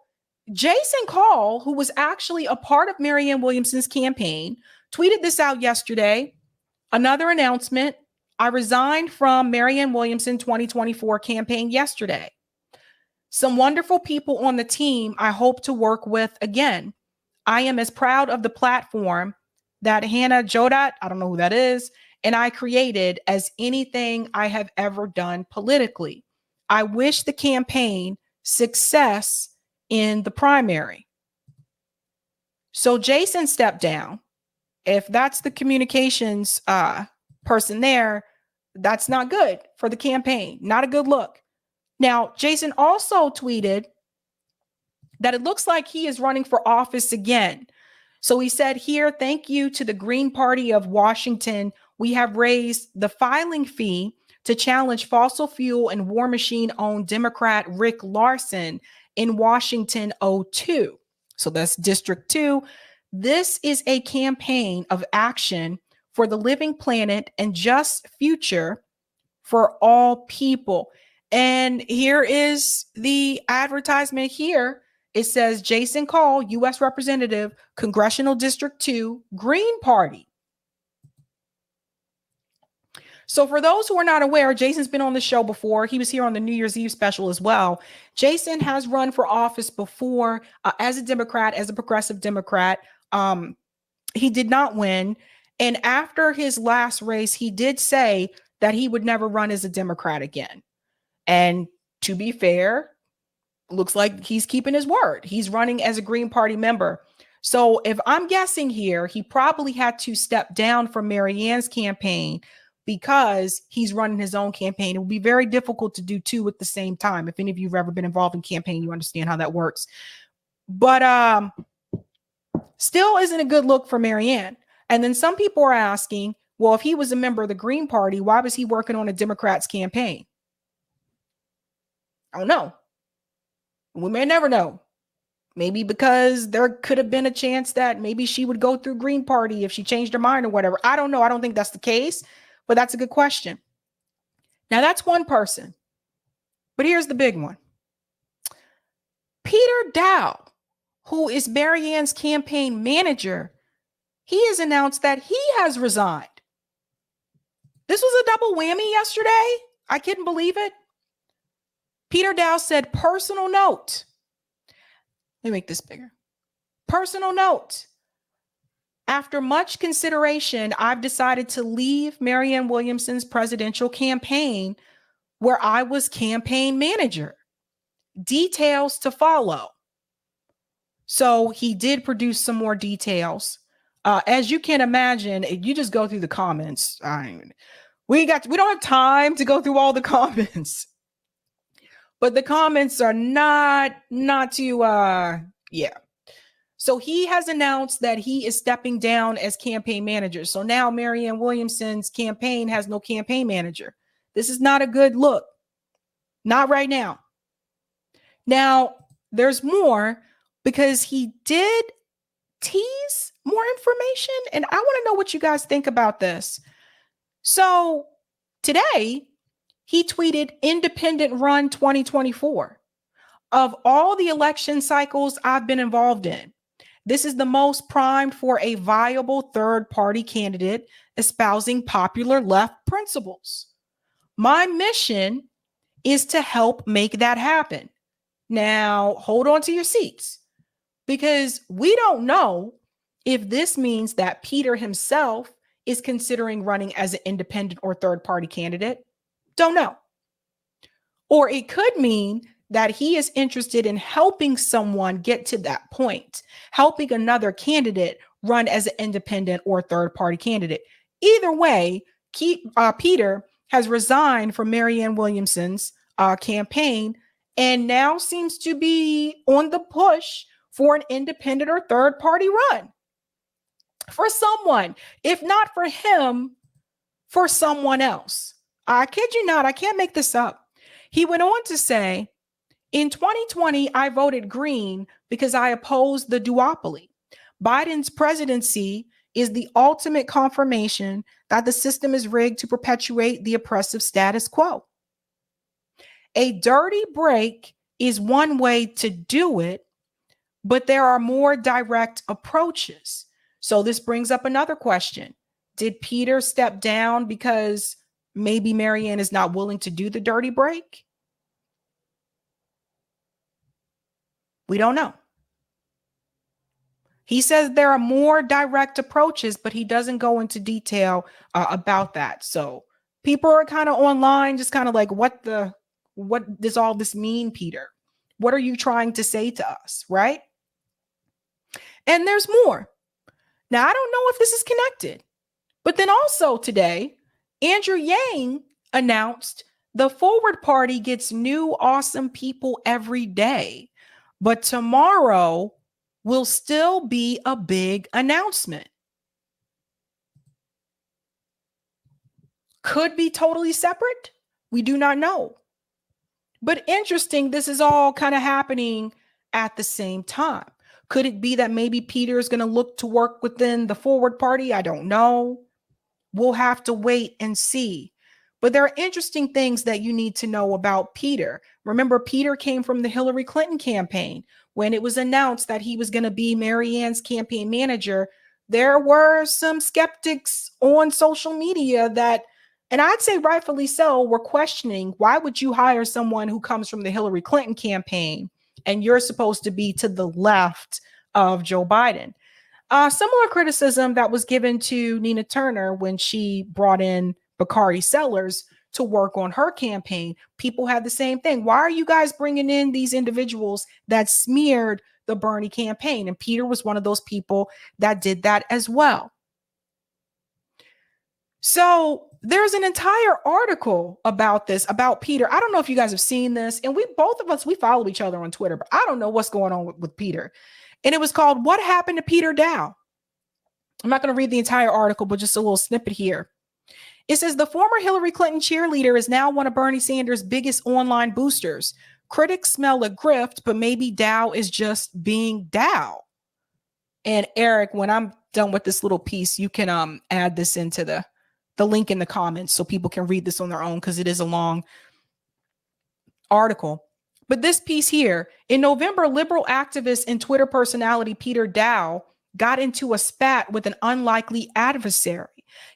Jason Call, who was actually a part of Marianne Williamson's campaign, tweeted this out yesterday. Another announcement. I resigned from Marianne Williamson 2024 campaign yesterday. Some wonderful people on the team I hope to work with again. I am as proud of the platform that Hannah Jodat, I don't know who that is, and I created as anything I have ever done politically. I wish the campaign success in the primary. So Jason stepped down. If that's the communications person there, that's not good for the campaign. Not a good look. Now, Jason also tweeted that it looks like he is running for office again. So he said here, thank you to the Green Party of Washington. We have raised the filing fee to challenge fossil fuel and war machine owned Democrat Rick Larson in Washington 02. So that's District 2. This is a campaign of action for the living planet and just future for all people. And here is the advertisement here. It says Jason Call, U.S. Representative, Congressional District 2, Green Party. So for those who are not aware, Jason's been on the show before. He was here on the New Year's Eve special as well. Jason has run for office before as a Democrat, as a progressive Democrat. He did not win. And after his last race, he did say that he would never run as a Democrat again. And to be fair, looks like he's keeping his word. He's running as a Green Party member. So if I'm guessing here, he probably had to step down from Marianne's campaign because he's running his own campaign. It would be very difficult to do two at the same time. If any of you have ever been involved in campaign, you understand how that works. But still isn't a good look for Marianne. And then some people are asking, well, if he was a member of the Green Party, why was he working on a Democrat's campaign? I don't know. We may never know. Maybe because there could have been a chance that maybe she would go through Green Party if she changed her mind or whatever. I don't know. I don't think that's the case, but that's a good question. Now, that's one person. But here's the big one. Peter Dow, who is Marianne's campaign manager, he has announced that he has resigned. This was a double whammy yesterday. I couldn't believe it. Peter Dow said, personal note. Let me make this bigger. Personal note. After much consideration, I've decided to leave Marianne Williamson's presidential campaign where I was campaign manager. details to follow. So he did produce some more details. As you can imagine, if you just go through the comments, we don't have time to go through all the comments. But the comments are not too yeah. So he has announced that he is stepping down as campaign manager. So now Marianne Williamson's campaign has no campaign manager. This is not a good look. Not right now. Now, there's more because he did tease more information, and I want to know what you guys think about this. So today, he tweeted Independent Run 2024. Of all the election cycles I've been involved in, this is the most primed for a viable third-party candidate espousing popular left principles. My mission is to help make that happen. Now, hold on to your seats, because we don't know if this means that Peter himself is considering running as an independent or third-party candidate. Don't know. Or it could mean that he is interested in helping someone get to that point, helping another candidate run as an independent or third-party candidate. Either way, Peter has resigned from Marianne Williamson's campaign and now seems to be on the push for an independent or third-party run for someone. If not for him, for someone else. I kid you not, I can't make this up. He went on to say, in 2020, I voted green because I opposed the duopoly. Biden's presidency is the ultimate confirmation that the system is rigged to perpetuate the oppressive status quo. A dirty break is one way to do it, but there are more direct approaches. So this brings up another question. Did Peter step down because maybe Marianne is not willing to do the dirty break? We don't know. He says there are more direct approaches, but he doesn't go into detail about that. So people are kind of online, just kind of like, what does all this mean, Peter? What are you trying to say to us, right? And there's more. Now, I don't know if this is connected, but then also today, Andrew Yang announced the Forward Party gets new awesome people every day. But tomorrow will still be a big announcement. Could be totally separate. We do not know. But interesting, this is all kind of happening at the same time. Could it be that maybe Peter is going to look to work within the Forward Party? I don't know. We'll have to wait and see. But there are interesting things that you need to know about Peter. Remember, Peter came from the Hillary Clinton campaign. When it was announced that he was going to be Marianne's campaign manager, there were some skeptics on social media that, and I'd say rightfully so, were questioning, why would you hire someone who comes from the Hillary Clinton campaign and you're supposed to be to the left of Joe Biden? Similar criticism that was given to Nina Turner when she brought in Bakari Sellers to work on her campaign. People had the same thing. Why are you guys bringing in these individuals that smeared the Bernie campaign? And Peter was one of those people that did that as well. So there's an entire article about this, about Peter. I don't know if you guys have seen this, and both of us follow each other on Twitter, but I don't know what's going on with Peter. And it was called, What Happened to Peter Dow? I'm not going to read the entire article, but just a little snippet here. It says the former Hillary Clinton cheerleader is now one of Bernie Sanders' biggest online boosters. Critics smell a grift, but maybe Dow is just being Dow. And Eric, when I'm done with this little piece, you can add this into the link in the comments so people can read this on their own, because it is a long article. But this piece here, in November, liberal activist and Twitter personality Peter Dow got into a spat with an unlikely adversary.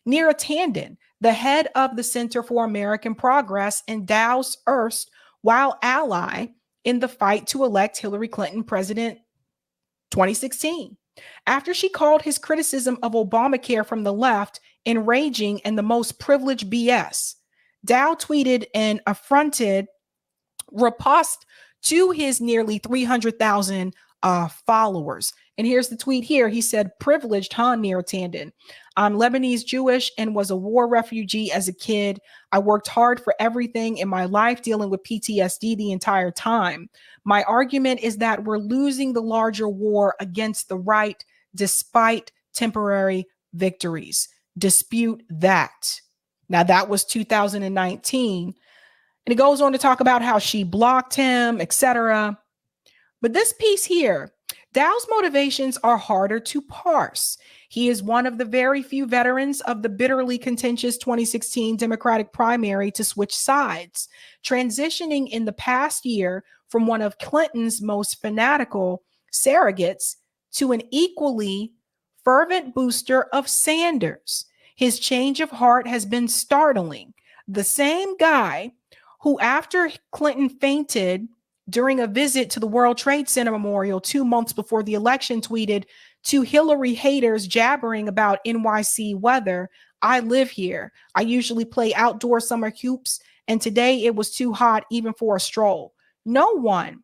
Neera Tanden, the head of the Center for American Progress and Dow's erstwhile ally in the fight to elect Hillary Clinton president 2016. After she called his criticism of Obamacare from the left enraging and the most privileged BS, Dow tweeted an affronted riposte to his nearly 300,000 followers. And here's the tweet here. He said, privileged, huh, Near Tandon? I'm Lebanese Jewish and was a war refugee as a kid. I worked hard for everything in my life, dealing with PTSD the entire time. My argument is that we're losing the larger war against the right despite temporary victories. Dispute that. Now, that was 2019. And it goes on to talk about how she blocked him, etc. But this piece here, Dow's motivations are harder to parse. He is one of the very few veterans of the bitterly contentious 2016 Democratic primary to switch sides, transitioning in the past year from one of Clinton's most fanatical surrogates to an equally fervent booster of Sanders. His change of heart has been startling. The same guy who, after Clinton fainted during a visit to the World Trade Center Memorial 2 months before the election, tweeted, to Hillary haters jabbering about NYC weather, I live here. I usually play outdoor summer hoops, and today it was too hot even for a stroll. No one,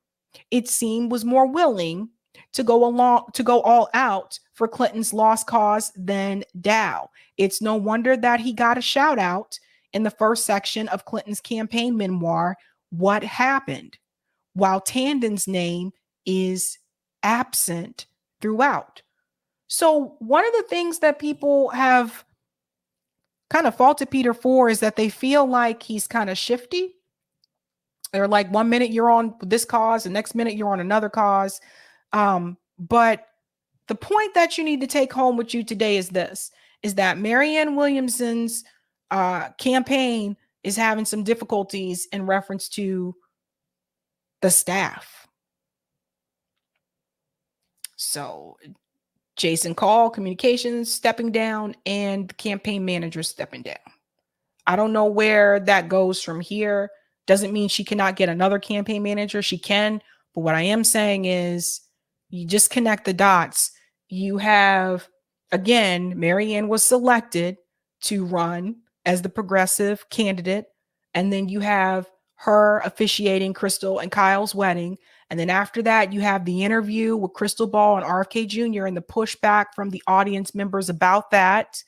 it seemed, was more willing to go all out for Clinton's lost cause than Dow. It's no wonder that he got a shout out in the first section of Clinton's campaign memoir, What Happened, while Tandon's name is absent throughout. So one of the things that people have kind of faulted Peter for is that they feel like he's kind of shifty. They're like, 1 minute you're on this cause, the next minute you're on another cause. But the point that you need to take home with you today is this, is that Marianne Williamson's campaign is having some difficulties in reference to the staff. So Jason Call, communications, stepping down, and campaign manager stepping down. I don't know where that goes from here. Doesn't mean she cannot get another campaign manager. She can. But what I am saying is you just connect the dots. You have, again, Marianne was selected to run as the progressive candidate. And then you have her officiating Krystal and Kyle's wedding. And then after that, you have the interview with Krystal Ball and RFK Jr. and the pushback from the audience members about that.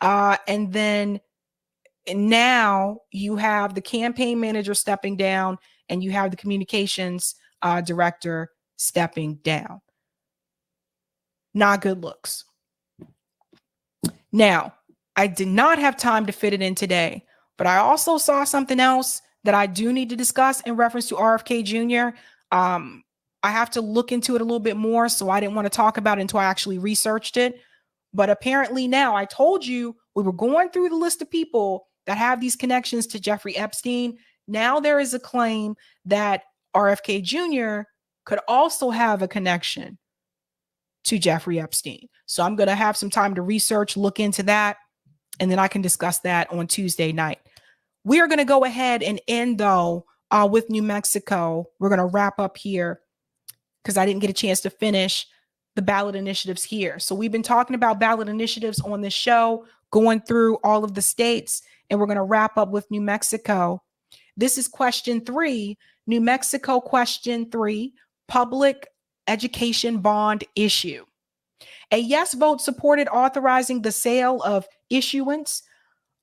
And then now you have the campaign manager stepping down and you have the communications director stepping down. Not good looks. Now, I did not have time to fit it in today, but I also saw something else that I do need to discuss in reference to RFK Jr. I have to look into it a little bit more, so I didn't want to talk about it until I actually researched it. But apparently now, I told you we were going through the list of people that have these connections to Jeffrey Epstein. Now there is a claim that RFK Jr. could also have a connection to Jeffrey Epstein. So I'm going to have some time to research, look into that, and then I can discuss that on Tuesday night. We are going to go ahead and end, though, with New Mexico. We're going to wrap up here because I didn't get a chance to finish the ballot initiatives here. So we've been talking about ballot initiatives on this show, going through all of the states, and we're going to wrap up with New Mexico. This is question 3, New Mexico question 3, public education bond issue. A yes vote supported authorizing the sale of issuance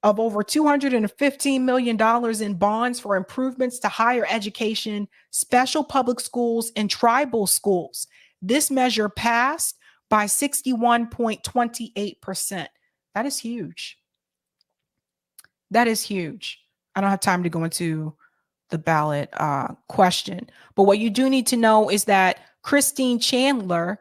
of over $215 million in bonds for improvements to higher education, special public schools, and tribal schools. This measure passed by 61.28%. That is huge. That is huge. I don't have time to go into the ballot question, but what you do need to know is that Christine Chandler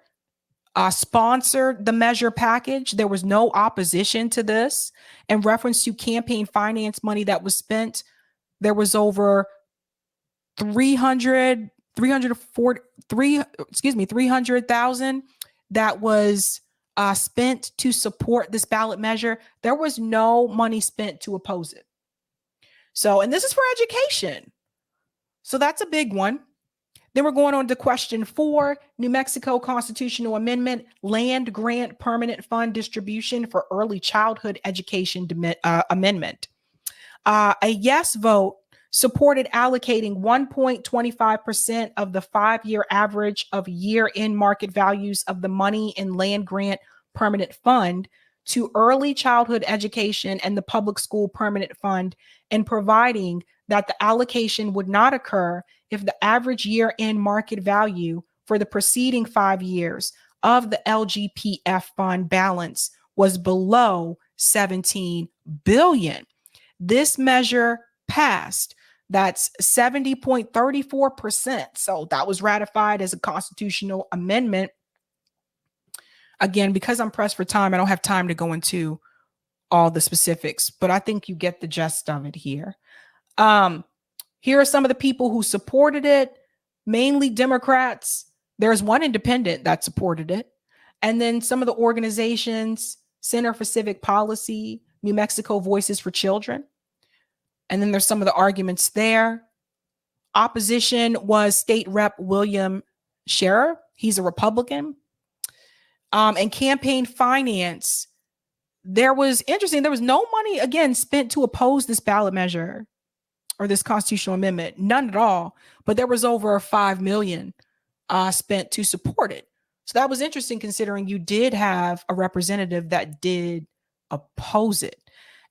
sponsored the measure package. There was no opposition to this. In reference to campaign finance money that was spent, there was over 300,000 that was spent to support this ballot measure. There was no money spent to oppose it. So, and this is for education. So that's a big one. Then we're going on to question 4, New Mexico constitutional amendment, land grant permanent fund distribution for early childhood education amendment. A yes vote supported allocating 1.25% of the 5-year average of year-end market values of the money and land grant permanent fund to early childhood education and the public school permanent fund, and providing that the allocation would not occur if the average year-end market value for the preceding 5 years of the LGPF fund balance was below 17 billion. This measure passed. That's 70.34%. So that was ratified as a constitutional amendment. Again, because I'm pressed for time, I don't have time to go into all the specifics, but I think you get the gist of it here. Here are some of the people who supported it, mainly Democrats. There's one independent that supported it. And then some of the organizations, Center for Civic Policy, New Mexico Voices for Children. And then there's some of the arguments there. Opposition was State Rep William Scherer. He's a Republican. And campaign finance, there was no money, again, spent to oppose this ballot measure or this constitutional amendment, none at all. But there was over $5 million spent to support it. So that was interesting, considering you did have a representative that did oppose it.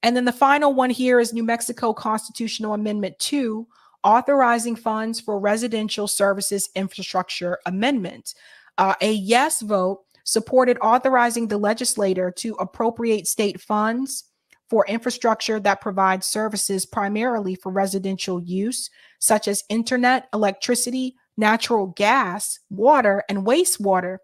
And then the final one here is New Mexico Constitutional Amendment 2, authorizing funds for residential services infrastructure amendment. A yes vote supported authorizing the legislator to appropriate state funds for infrastructure that provides services primarily for residential use, such as internet, electricity, natural gas, water, and wastewater,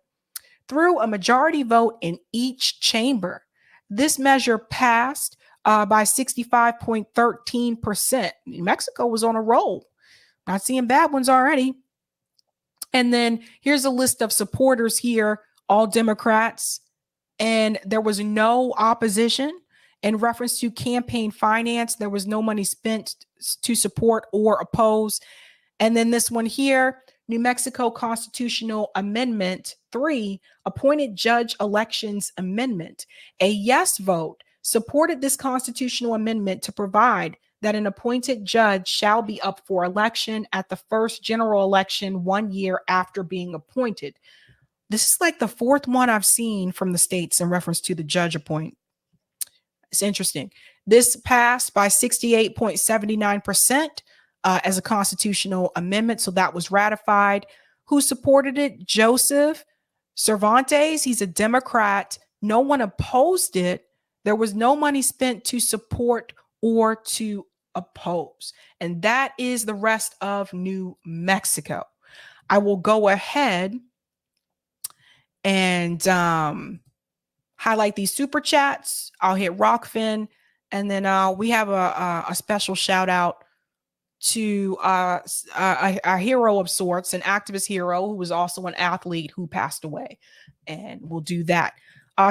through a majority vote in each chamber. This measure passed by 65.13%. New Mexico was on a roll. Not seeing bad ones already. And then here's a list of supporters here, all Democrats, and there was no opposition. In reference to campaign finance, there was no money spent to support or oppose. And then this one here, New Mexico Constitutional Amendment 3, appointed judge elections amendment. A yes vote supported this constitutional amendment to provide that an appointed judge shall be up for election at the first general election 1 year after being appointed. This is like the fourth one I've seen from the states in reference to the judge appoint. It's interesting. This passed by 68.79% as a constitutional amendment. So that was ratified. Who supported it? Joseph Cervantes. He's a Democrat. No one opposed it. There was no money spent to support or to oppose. And that is the rest of New Mexico. I will go ahead and highlight these super chats. I'll hit Rockfin, and then we have a special shout out to a hero of sorts, an activist hero who was also an athlete who passed away, and we'll do that.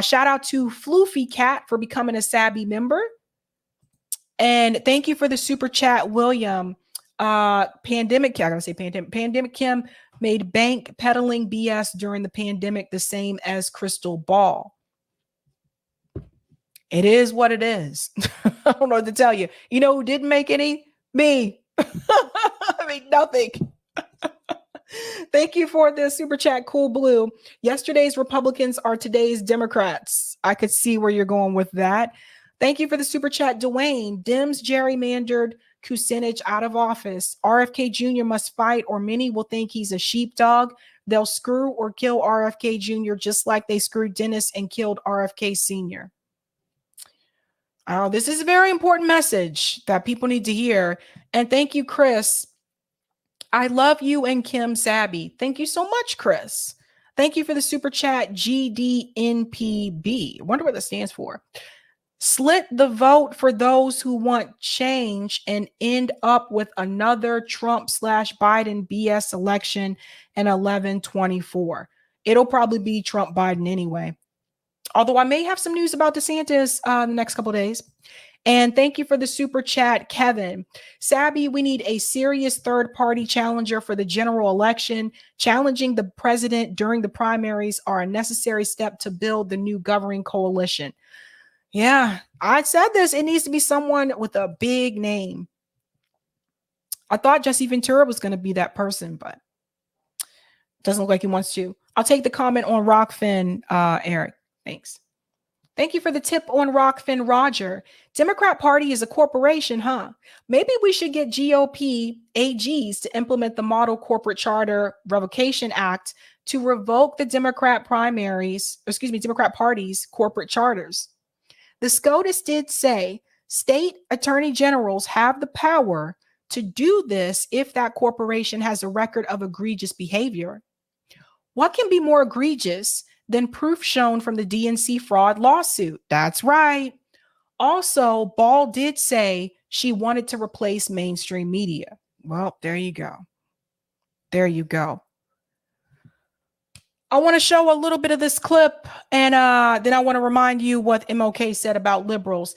Shout out to Floofy Cat for becoming a Sabby member, and thank you for the super chat, William. Pandemic Kim made bank peddling BS during the pandemic the same as Crystal Ball. It is what it is. I don't know what to tell you. You know who didn't make any? Me. I mean, nothing. Thank you for the super chat, Cool Blue. Yesterday's Republicans are today's Democrats. I could see where you're going with that. Thank you for the super chat, Dwayne. Dems gerrymandered Kucinich out of office. RFK Jr. must fight, or many will think he's a sheepdog. They'll screw or kill RFK Jr. just like they screwed Dennis and killed RFK Sr. This is a very important message that people need to hear. And thank you, Chris. I love you and Kim Sabby. Thank you so much, Chris. Thank you for the super chat, GDNPB. I wonder what that stands for. Slit the vote for those who want change and end up with another Trump/Biden BS election in 11/24. It'll probably be Trump Biden anyway. Although I may have some news about DeSantis in the next couple of days. And thank you for the super chat, Kevin. Sabby, we need a serious third-party challenger for the general election. Challenging the president during the primaries are a necessary step to build the new governing coalition. Yeah, I said this. It needs to be someone with a big name. I thought Jesse Ventura was going to be that person, but doesn't look like he wants to. I'll take the comment on Rockfin, Eric. Thanks. Thank you for the tip on Rockfin, Roger. Democrat Party is a corporation, huh? Maybe we should get GOP AGs to implement the Model Corporate Charter Revocation Act to revoke the Democrat Party's corporate charters. The SCOTUS did say state attorney generals have the power to do this if that corporation has a record of egregious behavior. What can be more egregious than proof shown from the DNC fraud lawsuit? That's right. Also, Ball did say she wanted to replace mainstream media. Well, there you go. There you go. I want to show a little bit of this clip, and then I want to remind you what MLK said about liberals.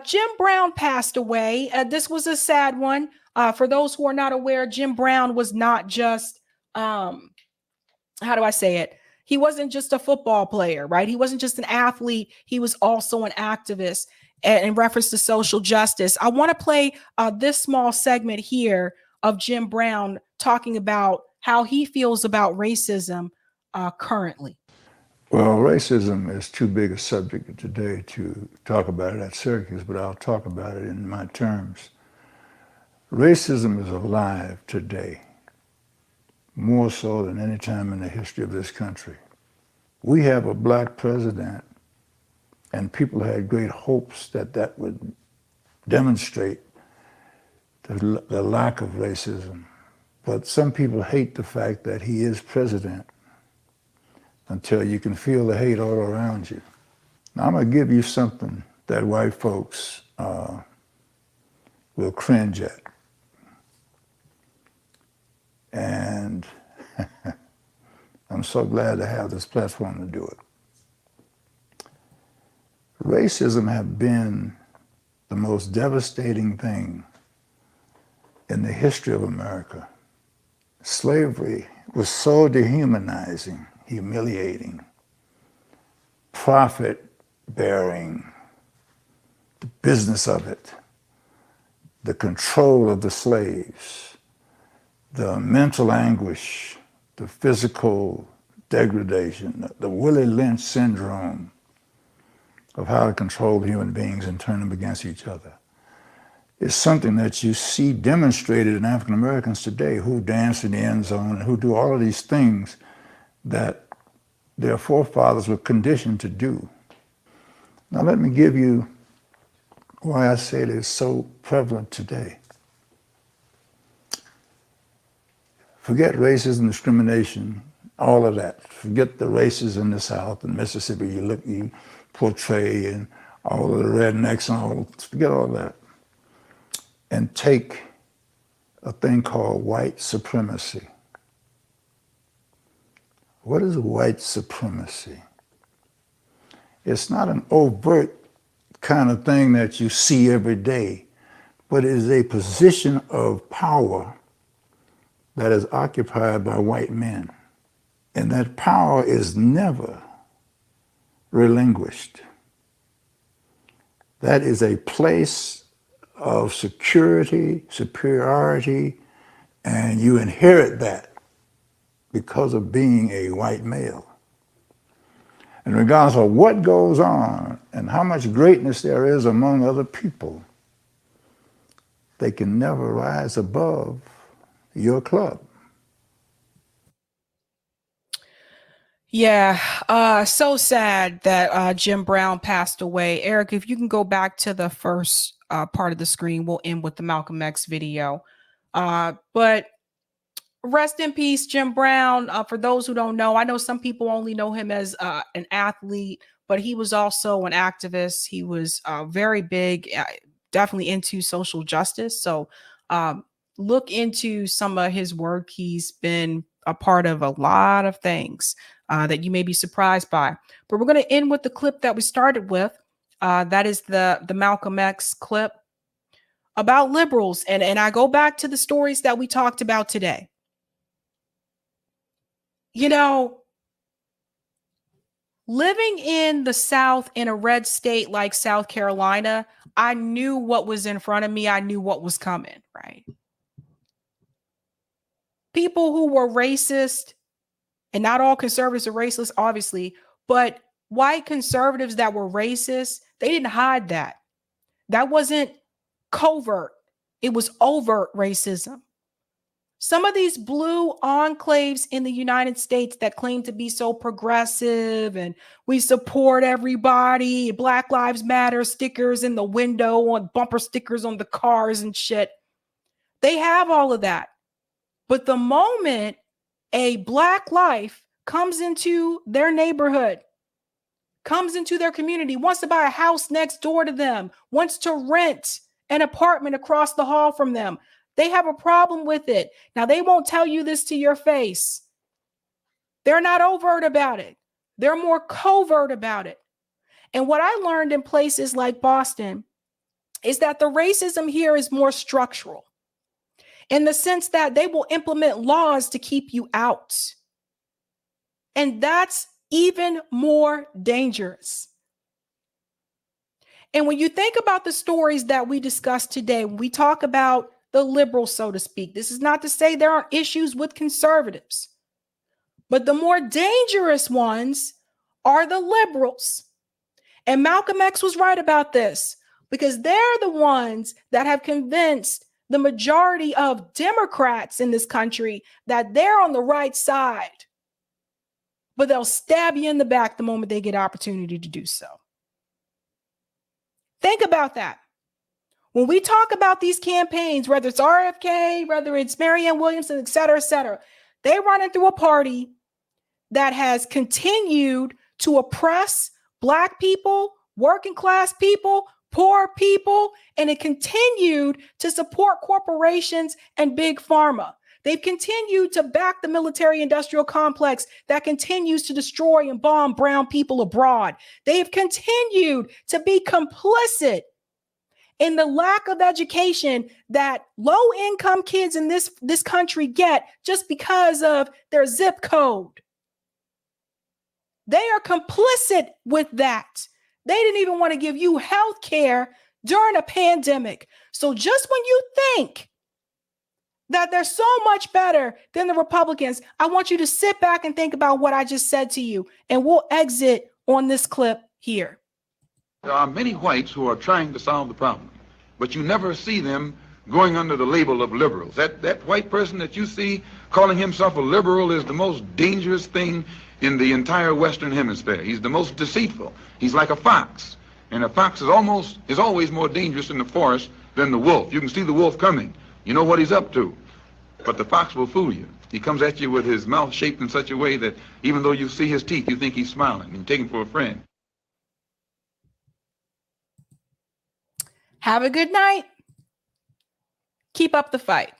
Jim Brown passed away. This was a sad one. For those who are not aware, Jim Brown was not just, how do I say it? He wasn't just a football player, right? He wasn't just an athlete. He was also an activist in reference to social justice. I want to play this small segment here of Jim Brown talking about how he feels about racism currently. Well, racism is too big a subject today to talk about it at Syracuse, but I'll talk about it in my terms. Racism is alive today, more so than any time in the history of this country. We have a black president, and people had great hopes that that would demonstrate the lack of racism. But some people hate the fact that he is president until you can feel the hate all around you. Now, I'm going to give you something that white folks will cringe at. And I'm so glad to have this platform to do it. Racism has been the most devastating thing in the history of America. Slavery was so dehumanizing, humiliating, profit-bearing, the business of it, the control of the slaves, the mental anguish, the physical degradation, the Willie Lynch syndrome of how to control human beings and turn them against each other. It's something that you see demonstrated in African Americans today who dance in the end zone and who do all of these things that their forefathers were conditioned to do. Now let me give you why I say it is so prevalent today. Forget racism, discrimination, all of that. Forget the races in the South and Mississippi you portray and all of the rednecks and all, forget all that. And take a thing called white supremacy. What is white supremacy? It's not an overt kind of thing that you see every day, but it is a position of power that is occupied by white men. And that power is never relinquished. That is a place of security, superiority, and you inherit that because of being a white male. And regardless of what goes on and how much greatness there is among other people, they can never rise above your club. Yeah, so sad that Jim Brown passed away. Eric, if you can go back to the first part of the screen, we'll end with the Malcolm X video. But rest in peace, Jim Brown. For those who don't know, I know some people only know him as an athlete, but he was also an activist. He was very big, definitely into social justice. So look into some of his work. He's been a part of a lot of things that you may be surprised by. But we're going to end with the clip that we started with. That is the Malcolm X clip about liberals. And I go back to the stories that we talked about today. You know, living in the South in a red state like South Carolina, I knew what was in front of me. I knew what was coming, right? people who were racist, and not all conservatives are racist, obviously, but white conservatives that were racist, they didn't hide that. That wasn't covert. It was overt racism. Some of these blue enclaves in the United States that claim to be so progressive and we support everybody, Black Lives Matter stickers in the window, on bumper stickers on the cars and shit. They have all of that. But the moment a Black life comes into their neighborhood, comes into their community, wants to buy a house next door to them, wants to rent an apartment across the hall from them, they have a problem with it. Now, they won't tell you this to your face. They're not overt about it. They're more covert about it. And what I learned in places like Boston is that the racism here is more structural, in the sense that they will implement laws to keep you out. And that's even more dangerous. And when you think about the stories that we discussed today, when we talk about the liberals, so to speak, this is not to say there aren't issues with conservatives, but the more dangerous ones are the liberals. And Malcolm X was right about this, because they're the ones that have convinced the majority of Democrats in this country that they're on the right side, but they'll stab you in the back the moment they get opportunity to do so. Think about that. When we talk about these campaigns, whether it's RFK, whether it's Marianne Williamson, et cetera, they're running through a party that has continued to oppress Black people, working class people, poor people, and it continued to support corporations and big pharma. They've continued to back the military industrial complex that continues to destroy and bomb brown people abroad. They have continued to be complicit in the lack of education that low-income kids in this country get just because of their zip code. They are complicit with that. They didn't even want to give you health care during a pandemic. So just when you think that they're so much better than the Republicans, I want you to sit back and think about what I just said to you, and we'll exit on this clip here. There are many whites who are trying to solve the problem, but you never see them going under the label of liberals. That white person that you see calling himself a liberal is the most dangerous thing in the entire Western Hemisphere. He's the most deceitful. He's like a fox, and a fox is always more dangerous in the forest than the wolf. You can see the wolf coming. You know what he's up to, but the fox will fool you. He comes at you with his mouth shaped in such a way that even though you see his teeth, you think he's smiling, and you take him for a friend. Have a good night. Keep up the fight.